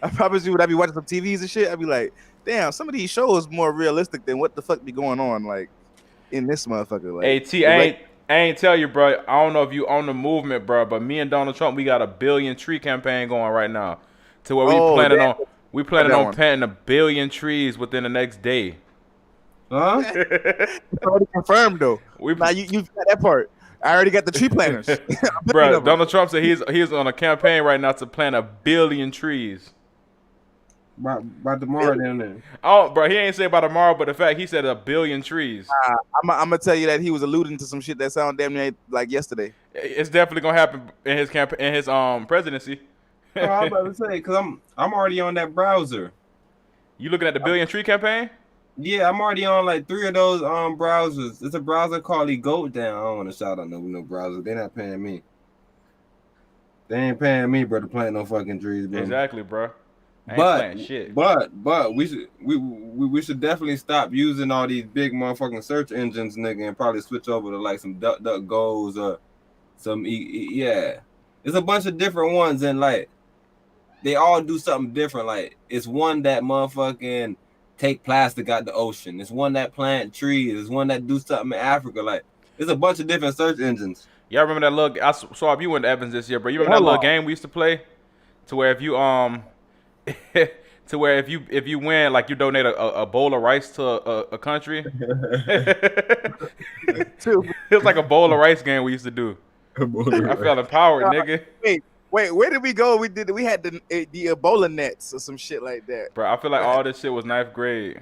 I promise you, when I be watching some TVs and shit, I be like, damn, some of these shows more realistic than what the fuck be going on like in this motherfucker. Like, hey T, I ain't tell you, bro. I don't know if you own the movement, bro, but me and Donald Trump, we got a 1 billion tree campaign going right now, to where we planning on planting 1 billion trees within the next day. Huh? It's already confirmed though. Now you got that part. I already got the tree planters. Bro, Donald Trump said he's on a campaign right now to plant 1 billion trees. By tomorrow, down there. Oh, bro, he ain't say by tomorrow, but the fact he said 1 billion trees. I'm gonna tell you that he was alluding to some shit that sounded damn near like yesterday. It's definitely gonna happen in his presidency. I was about to say, cause I'm already on that browser. You looking at the Billion Tree campaign? Yeah, I'm already on like 3 of those browsers. It's a browser called Goat Down. I don't want to shout out no browser. They're not paying me. They ain't paying me, bro, to plant no fucking trees, bro. Exactly, bro. I ain't planting shit. But we should definitely stop using all these big motherfucking search engines, nigga, and probably switch over to like some DuckDuckGos or some yeah. There's a bunch of different ones, and like they all do something different. Like it's one that motherfucking take plastic out the ocean. It's one that plant trees. It's one that do something in Africa. Like there's a bunch of different search engines. Y'all remember that little? I saw if you went to Evans this year, bro. You remember that little game we used to play, to where if you if you win, like you donate a bowl of rice to a country. It was like a bowl of rice game we used to do. I felt empowered, nigga. Wait, where did we go? We had the Ebola nets or some shit like that. Bro, I feel like all this shit was 9th grade.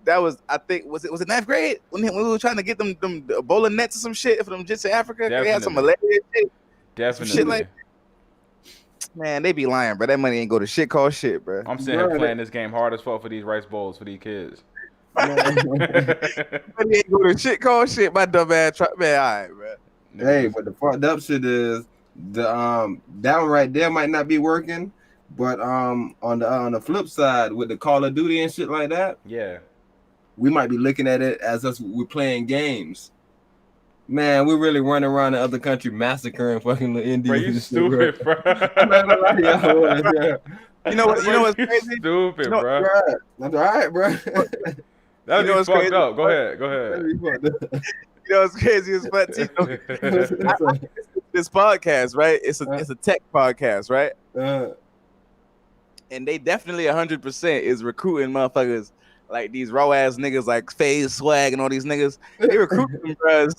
That was, I think, was it 9th grade when we were trying to get them Ebola nets or some shit for them jits in Africa? Definitely. They had some malaria shit. Definitely. Shit like, man, they be lying, bro. That money ain't go to shit called shit, bro. I'm sitting here playing this game hard as fuck for these rice bowls for these kids. Money ain't go to shit called shit. My dumb ass, man. All right, bro. Hey, but the fucked up shit is that one right there might not be working, but on the flip side with the Call of Duty and shit like that, yeah, we might be looking at it as we're playing games. Man, we're really running around the other country massacring fucking little Indians. Bro, you stupid, bro. You know what's crazy? Stupid, bro. That's all right, bro. That'd be fucked crazy? up. Go ahead. You know what's crazy is this podcast, right? It's a tech podcast, right? And they definitely 100% is recruiting motherfuckers like these raw ass niggas like Phase Swag and all these niggas. They recruit them bros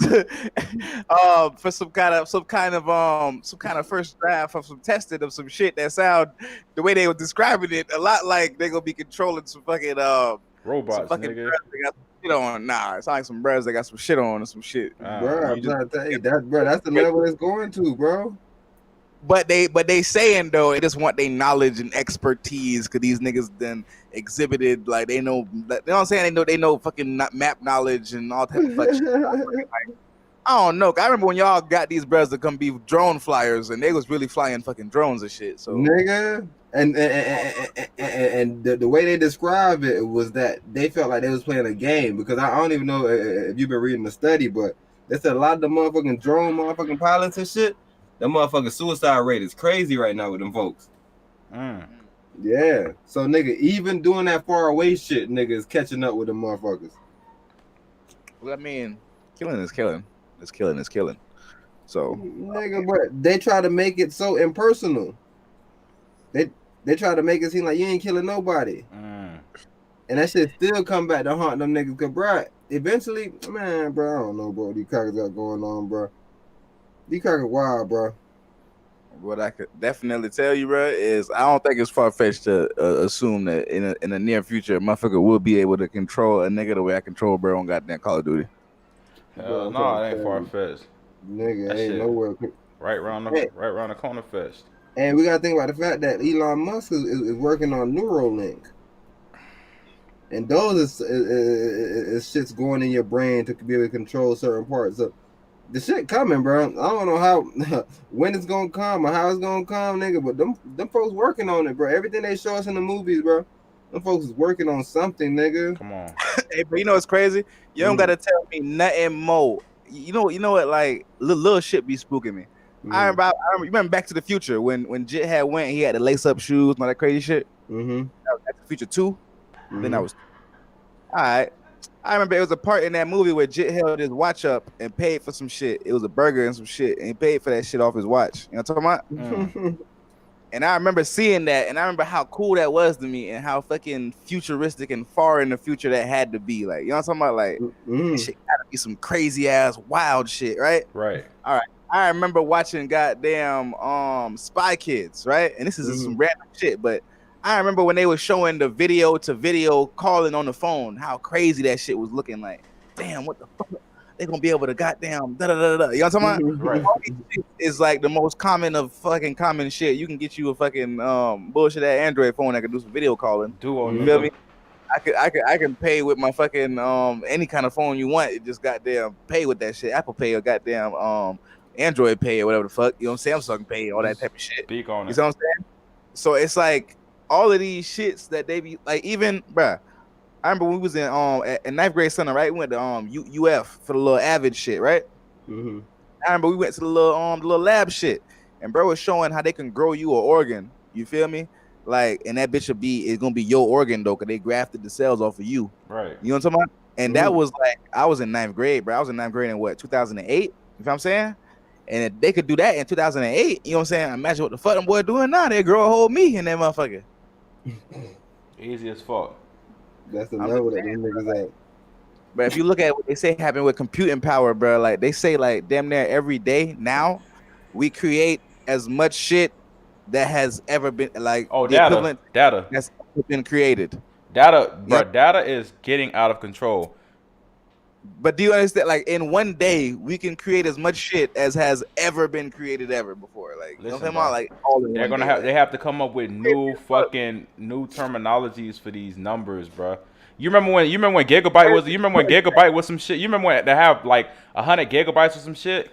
for some kind of first draft of some testing of some shit that sound the way they were describing it a lot like they gonna be controlling some fucking robots, some fucking nigga. Shit on. Nah, it's like some bros that got some shit on and some shit. Bro, I'm trying to tell you that, bro. That's the level it's going to, bro. But they saying though, they just want their knowledge and expertise because these niggas then exhibited like they know. You know what I'm saying? They know fucking map knowledge and all type of fuck shit. Like, I don't know. I remember when y'all got these bros to come be drone flyers and they was really flying fucking drones and shit. So nigga. And the way they described it was that they felt like they was playing a game because I don't even know if you've been reading the study, but they said a lot of the motherfucking drone motherfucking pilots and shit, the motherfucking suicide rate is crazy right now with them folks. Yeah. So nigga, even doing that far away shit, nigga, is catching up with them motherfuckers. Well, I mean, killing is killing. It's killing is killing. So nigga, but they try to make it so impersonal. They try to make it seem like you ain't killing nobody. And that shit still come back to haunt them niggas. Cause, bro, eventually, man, bro, I don't know, bro. These crackers got going on, bro. These crackers wild, bro. What I could definitely tell you, bro, is I don't think it's far-fetched to assume that in the near future, a motherfucker will be able to control a nigga the way I control bro on goddamn Call of Duty. Hell no, it ain't far-fetched. Nigga, that ain't nowhere. Right around the corner fest. And we gotta think about the fact that Elon Musk is working on Neuralink, and those is shit's going in your brain to be able to control certain parts. So the shit coming, bro. I don't know how when it's gonna come or how it's gonna come, nigga. But them folks working on it, bro. Everything they show us in the movies, bro. Them folks is working on something, nigga. Come on. Hey, but you know what's crazy? You don't gotta tell me nothing more. You know what? Like little shit be spooking me. I remember Back to the Future when Jit had went, he had the lace up shoes and all that crazy shit. That was Back to the Future 2. Then I was all right. I remember it was a part in that movie where Jit held his watch up and paid for some shit. It was a burger and some shit, and he paid for that shit off his watch. You know what I'm talking about? And I remember seeing that, and I remember how cool that was to me, and how fucking futuristic and far in the future that had to be. Like, you know what I'm talking about? Like, this shit gotta be some crazy ass wild shit, right? Right. All right. I remember watching goddamn Spy Kids, right? And this is some random shit, but I remember when they were showing the video to video calling on the phone, how crazy that shit was looking like. Damn, what the fuck? they're gonna be able to goddamn da da da da. You know what I'm talking about? Right. All these shit is like the most common of fucking common shit. You can get you a fucking bullshit that Android phone that can do some video calling. Duo, You nigga. feel me? I can pay with my fucking any kind of phone you want. It just goddamn pay with that shit. Apple Pay or goddamn Android Pay or whatever the fuck. You know, Samsung Pay, all that type of shit. Speak on You it. see what I'm saying? So it's like all of these shits that they be like, even bruh. I remember when we was in ninth grade center, right? We went to UF for the little Avid shit, right? Mm-hmm. I remember we went to the little lab shit, and bro was showing how they can grow you an organ. You feel me? Like, and that bitch it's gonna be your organ though, cause they grafted the cells off of you. Right. You know what I'm talking about? And that was like, I was in ninth grade, bro. I was in ninth grade in what, 2008? You know what I'm saying? And if they could do that in 2008, you know what I'm saying? Imagine what the fuck them boy doing now. They grow a whole me in that motherfucker. Easy as fuck. That's the level that them niggas at. But if you look at what they say happened with computing power, bro, like they say like damn near every day now, we create as much shit that has ever been like data that's been created. Data, bro. Yep. Data is getting out of control. But do you understand? Like in one day, we can create as much shit as has ever been created ever before. Like, you know what I'm talking about? Like all in They're one gonna day. have. They have to come up with new terminologies for these numbers, bro. You remember when gigabyte was? You remember when gigabyte was some shit? You remember when they have like 100 gigabytes or some shit?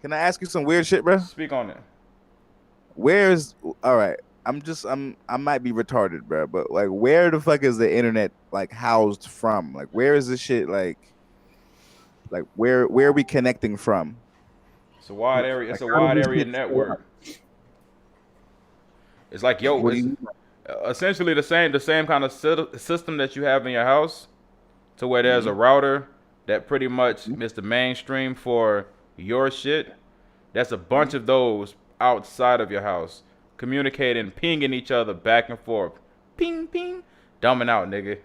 Can I ask you some weird shit, bro? Speak on it. Where's all right? I might be retarded, bro, but like, where the fuck is the internet like housed from? Like, where is this shit like where are we connecting from? It's a wide area. It's a wide area network. It's like essentially the same kind of system that you have in your house, to where there's a router that pretty much is the mainstream for your shit. That's a bunch of those outside of your house, communicating, pinging each other back and forth, ping ping, dumbing out, nigga.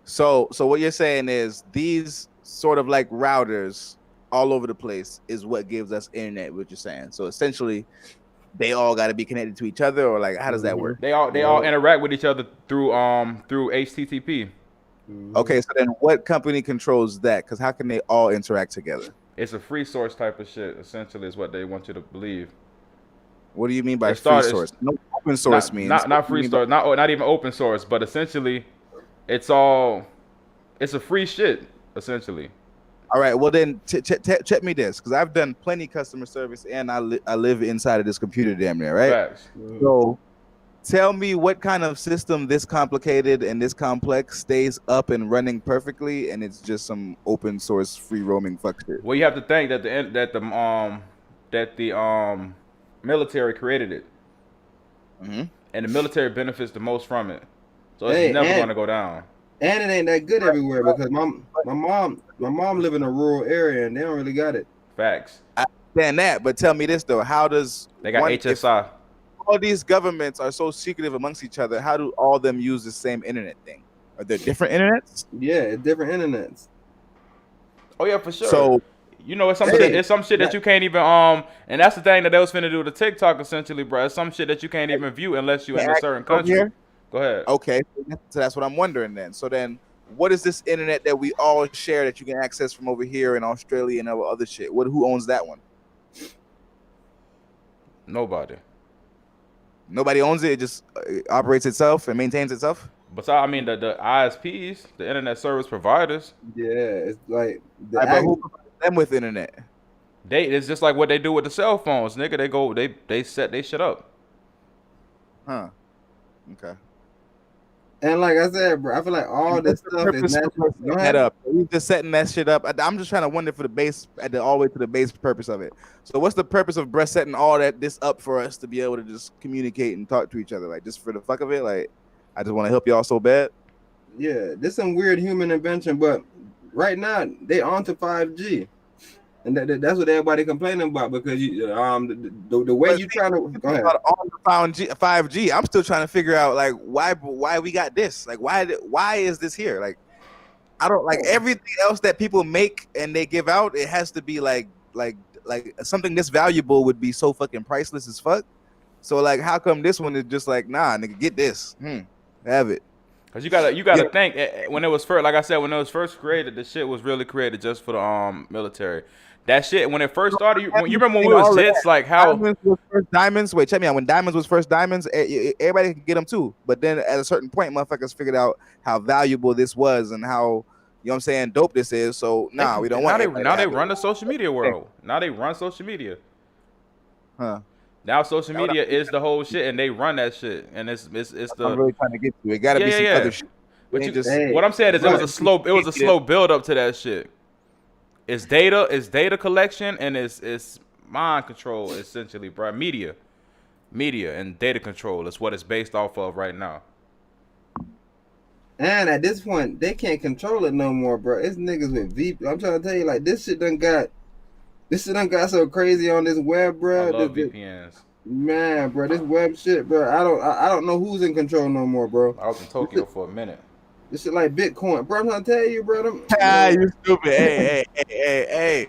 So what you're saying is these sort of like routers all over the place is what gives us internet. What you're saying? So essentially, they all got to be connected to each other, or like how does that work? They all interact with each other through HTTP. Okay, so then what company controls that? Because how can they all interact together? It's a free source type of shit. Essentially, is what they want you to believe. What do you mean by free source? No, open source means not free source, not even open source, but essentially, it's a free shit. Essentially. All right. Well, then check me this, because I've done plenty customer service, and I live inside of this computer damn near, right? Facts. So, tell me what kind of system this complicated and this complex stays up and running perfectly, and it's just some open source free roaming fuck shit. Well, you have to think that the military created it, and the military benefits the most from it, so it's never going to go down. And it ain't that good everywhere, because my mom live in a rural area and they don't really got it. Facts. I understand that, but tell me this though: how does they got HSI? All these governments are so secretive amongst each other. How do all of them use the same internet thing? Are there different internets? Yeah, it's different internets. Oh yeah, for sure. So it's some shit that you can't even and that's the thing that they was finna do to TikTok essentially, bro. It's some shit that you can't even view unless you're in a certain country. Here? Go ahead. Okay, so that's what I'm wondering then. So then, what is this internet that we all share that you can access from over here in Australia and other shit? Who owns that one? Nobody. Nobody owns it. It just operates itself and maintains itself. But I mean, the ISPs, the internet service providers. Yeah, it's like but who provides them with internet? It's just like what they do with the cell phones, nigga. They set they shit up. Huh. Okay. And like I said, bro, I feel like all this stuff is up. We just setting that shit up. I'm just trying to wonder for the base all the way to the base purpose of it. So what's the purpose of Brett setting all this up for us to be able to just communicate and talk to each other, like just for the fuck of it? Like, I just want to help y'all so bad. Yeah, this some weird human invention, but right now they on to 5G. And that's what everybody complaining about, because the way you trying to go ahead. On the 5G, I'm still trying to figure out like why we got this. Like why is this here? Like I don't like everything else that people make and they give out. It has to be like something this valuable would be so fucking priceless as fuck. So like, how come this one is just like, nah, nigga, get this, have it? Cause you gotta think when it was first, like I said, when it was first created, the shit was really created just for the military. That shit when it first started, you remember when we was jits, like how Diamonds was first diamonds. Wait, check me out. When diamonds was first diamonds, everybody could get them too. But then at a certain point, motherfuckers figured out how valuable this was and how, you know what I'm saying, dope this is. So we don't want. Now they run the social media world. Now they run social media. Huh. Now social media is the whole shit, and they run that shit, and it's the. I'm really trying to get to it. Got to be some other shit. But what I'm saying is, it was a slow build up to that shit. It's data collection, and it's mind control essentially, bro. Media, and data control is what it's based off of right now. And at this point, they can't control it no more, bro. It's niggas with VP. I'm trying to tell you, like, this shit done got so crazy on this web, bro. I love VPNs. Man, bro, this web shit, bro. I don't know who's in control no more, bro. I was in Tokyo for a minute. This shit like Bitcoin, bro. I'm trying to tell you, bro. You stupid. Hey.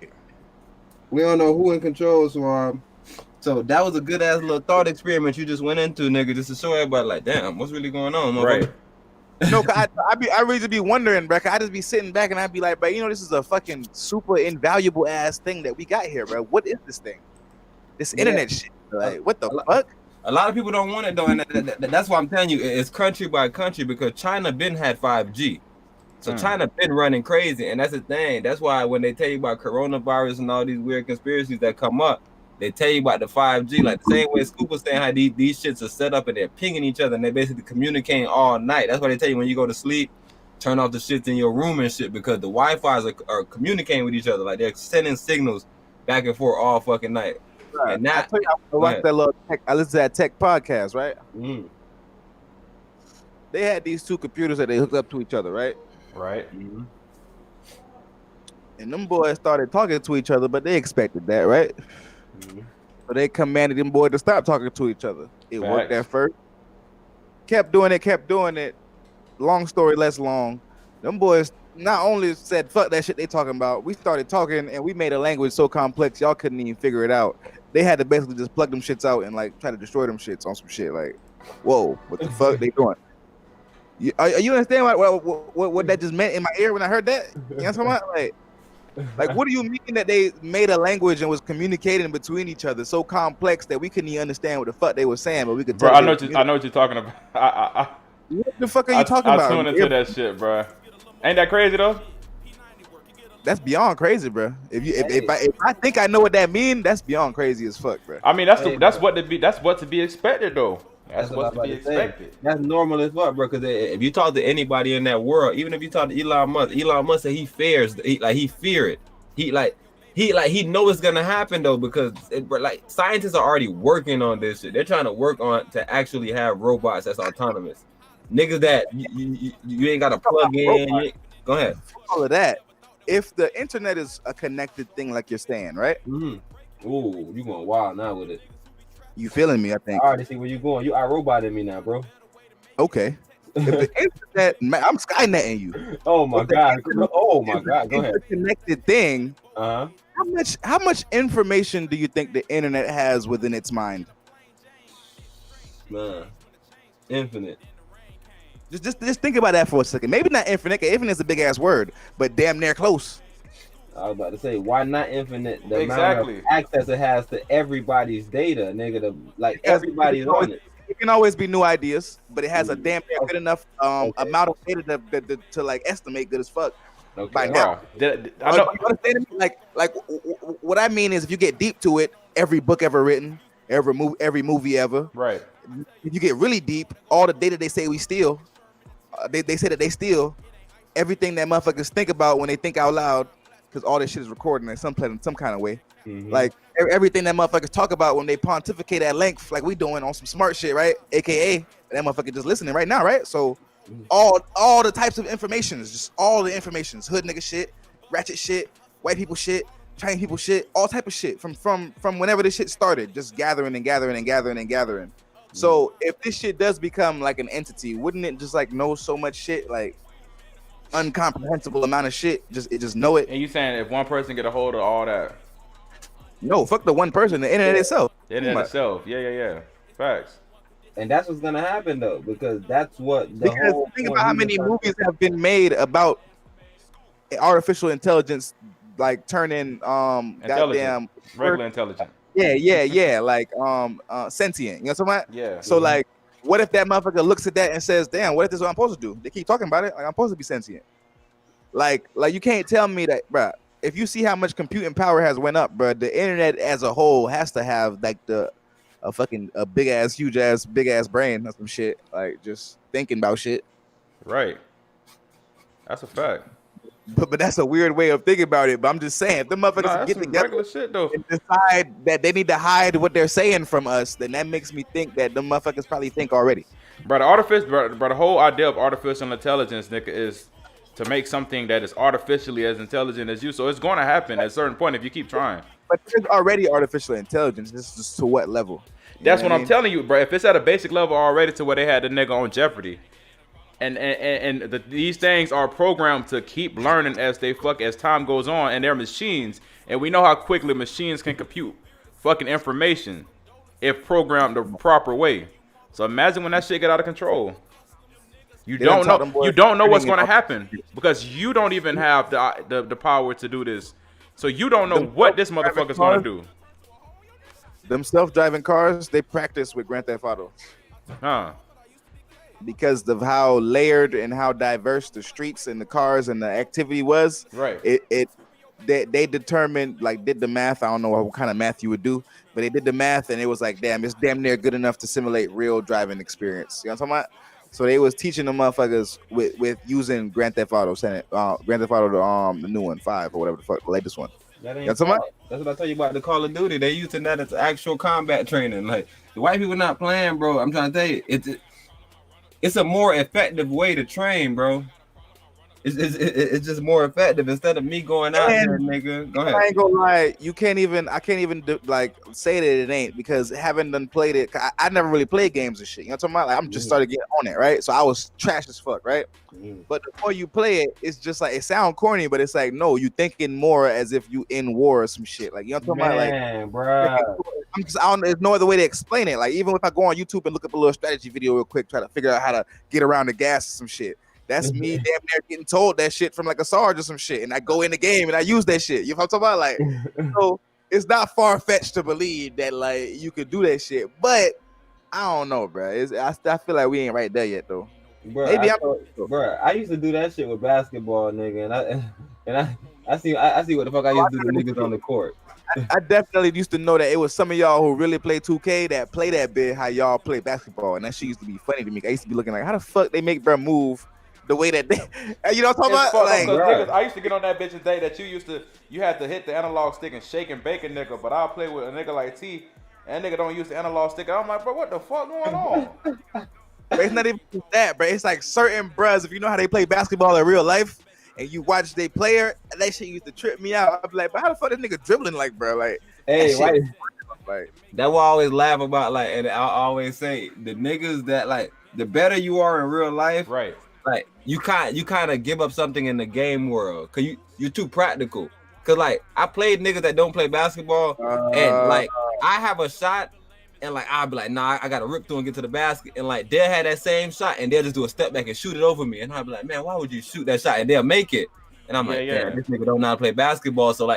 We don't know who in control, so that was a good ass little thought experiment you just went into, nigga, just to show everybody, like, damn, what's really going on, right? No, I really be wondering, bro. I just be sitting back and I'd be like, bro, you know, this is a fucking super invaluable ass thing that we got here, bro. What is this thing? This internet shit. Like, what the fuck? A lot of people don't want it though, and that's why I'm telling you, it's country by country, because China been had 5G, so China been running crazy, and that's the thing. That's why when they tell you about coronavirus and all these weird conspiracies that come up, they tell you about the 5G, like the same way Scoop was saying how these shits are set up and they're pinging each other and they basically communicating all night. That's why they tell you when you go to sleep, turn off the shits in your room and shit, because the Wi-Fi's are communicating with each other, like they're sending signals back and forth all fucking night. Right. And that, I watched that little tech. I listened to that tech podcast, right? Mm. They had these two computers that they hooked up to each other, right? Right. Mm-hmm. And them boys started talking to each other, but they expected that, right? Mm-hmm. So they commanded them boys to stop talking to each other. It worked at first. Kept doing it. Long story less long. Them boys not only said, fuck that shit they talking about, we started talking and we made a language so complex y'all couldn't even figure it out. They had to basically just plug them shits out and like try to destroy them shits on some shit. Like, whoa, what the fuck they doing? You understand what that just meant in my ear when I heard that? You know what I'm talking about? Like, what do you mean that they made a language and was communicating between each other so complex that we couldn't even understand what the fuck they were saying, but we could tell. Bro, I know what you're talking about. What the fuck are you talking about? I tune into that shit, bro. Ain't that crazy though? That's beyond crazy, bro. If I think I know what that means, that's beyond crazy as fuck, bro. I mean, that's what to be expected though. That's what to be expected. That's normal as fuck, bro. Because if you talk to anybody in that world, even if you talk to Elon Musk said he fears, he fear it. He know it's gonna happen though, because scientists are already working on this shit. They're trying to work on to actually have robots that's autonomous. Niggas that you ain't gotta plug in. Go ahead. All of that. If the internet is a connected thing, like you're saying, right? Mm-hmm. Ooh, you going wild now with it. You feeling me? I think. I already see where you going. You iRobotting me now, bro. Okay. If the internet, man, I'm Skynetting you. Oh my god. Oh my god. Go ahead. Connected thing. Uh-huh. How much information do you think the internet has within its mind? Man, infinite. Just think about that for a second. Maybe not infinite. Infinite is a big ass word, but damn near close. I was about to say, why not infinite? The exactly. amount of access it has to everybody's data, nigga. Everybody's on it. It can always be new ideas, but it has a damn near good enough amount of data to like estimate good as fuck. Okay. By now. I know. You understand me? Like what I mean is, if you get deep to it, every book ever written, every movie ever. Right. If you get really deep, all the data they say we steal, they say that they steal everything that motherfuckers think about when they think out loud, because all this shit is recorded in some kind of way. Mm-hmm. Like everything that motherfuckers talk about when they pontificate at length, like we doing on some smart shit, right? AKA that motherfucker just listening right now, right? So all the types of information is just all the information, hood nigga shit, ratchet shit, white people shit, Chinese people shit, all type of shit from whenever this shit started, just gathering and gathering and gathering and gathering. So if this shit does become like an entity, wouldn't it just like know so much shit, like incomprehensible amount of shit, just know it? And you saying if one person get a hold of all that? No, fuck the one person, the internet itself. The internet itself. Yeah. Facts. And that's what's gonna happen though, because that's what the Because whole think point about how he was many trying to movies have been made about artificial intelligence, like turning goddamn regular intelligent. yeah, like sentient. You know what I'm talking about? Yeah. So like, what if that motherfucker looks at that and says, "Damn, what if this is what I'm supposed to do?" They keep talking about it, like I'm supposed to be sentient. Like you can't tell me that, bruh. If you see how much computing power has went up, bruh, the internet as a whole has to have like a big ass brain or some shit. Like just thinking about shit. Right. That's a fact. But that's a weird way of thinking about it. But I'm just saying, if the Nah, motherfuckers that's get some together regular shit though. and decide that they need to hide what they're saying from us, then that makes me think that the motherfuckers probably think already. But the whole idea of artificial intelligence, nigga, is to make something that is artificially as intelligent as you. So it's going to happen at a certain point if you keep trying. But there's already artificial intelligence. It's just to what level? That's what I'm telling you, bro. If it's at a basic level already to where they had the nigga on Jeopardy, and these things are programmed to keep learning as time goes on, and they're machines, and we know how quickly machines can compute fucking information if programmed the proper way. So imagine when that shit get out of control. You don't know what's going to happen because you don't even have the power to do this. So you don't know what this motherfucker's going to do. Them self-driving cars, they practice with Grand Theft Auto. Huh. Because of how layered and how diverse the streets and the cars and the activity was. Right. They determined, like, did the math. I don't know what kind of math you would do, but they did the math and it was like, damn, it's damn near good enough to simulate real driving experience. You know what I'm talking about? So they was teaching the motherfuckers with using Grand Theft Auto, Grand Theft Auto, the new one, 5 or whatever the fuck, the latest one. That's what I tell you about the Call of Duty. They using that as actual combat training. Like the white people not playing, bro. I'm trying to tell you, it's a more effective way to train, bro. It's just more effective instead of me going out there, nigga. Go ahead. I ain't gonna lie, I can't even like say that it ain't, because having done played it, I never really played games and shit. You know what I'm talking about? Like I'm just started getting on it, right? So I was trash as fuck, right? But the more you play it, it's just like it sounds corny, but it's like no, you thinking more as if you in war or some shit. Like you know what I'm talking about? Like, bro. I don't. There's no other way to explain it. Like even if I go on YouTube and look up a little strategy video real quick, try to figure out how to get around the gas or some shit. That's me damn near getting told that shit from like a Sarge or some shit, and I go in the game and I use that shit. You know what I'm talking about? Like, so it's not far fetched to believe that like you could do that shit, but I don't know, bro. I feel like we ain't right there yet, though. Bro, I used to do that shit with basketball, nigga, and I see what the fuck I used to do to niggas on the court. I definitely used to know that it was some of y'all who really play 2K that play that bit how y'all play basketball, and that shit used to be funny to me. I used to be looking like, how the fuck they make bro move the way that they, you know what I'm talking about? Like, niggas, I used to get on that bitch and day that you had to hit the analog stick and shake and bake a nigga, but I'll play with a nigga like T, and nigga don't use the analog stick. I'm like, bro, what the fuck going on? But it's not even that, bro. It's like certain bros, if you know how they play basketball in real life, and you watch they player, that shit used to trip me out. I'd be like, but how the fuck this nigga dribbling like, bro? Like, hey, that like that what I always laugh about, like, and I always say the niggas that like the better you are in real life, right? Like you kind of give up something in the game world because you're too practical. Cause like I played niggas that don't play basketball, and like I have a shot, and like I'll be like, nah, I gotta rip through and get to the basket, and like they'll have that same shot, and they'll just do a step back and shoot it over me, and I'll be like, man, why would you shoot that shot? And they'll make it, and I'm like, damn, this nigga don't know how to play basketball, so like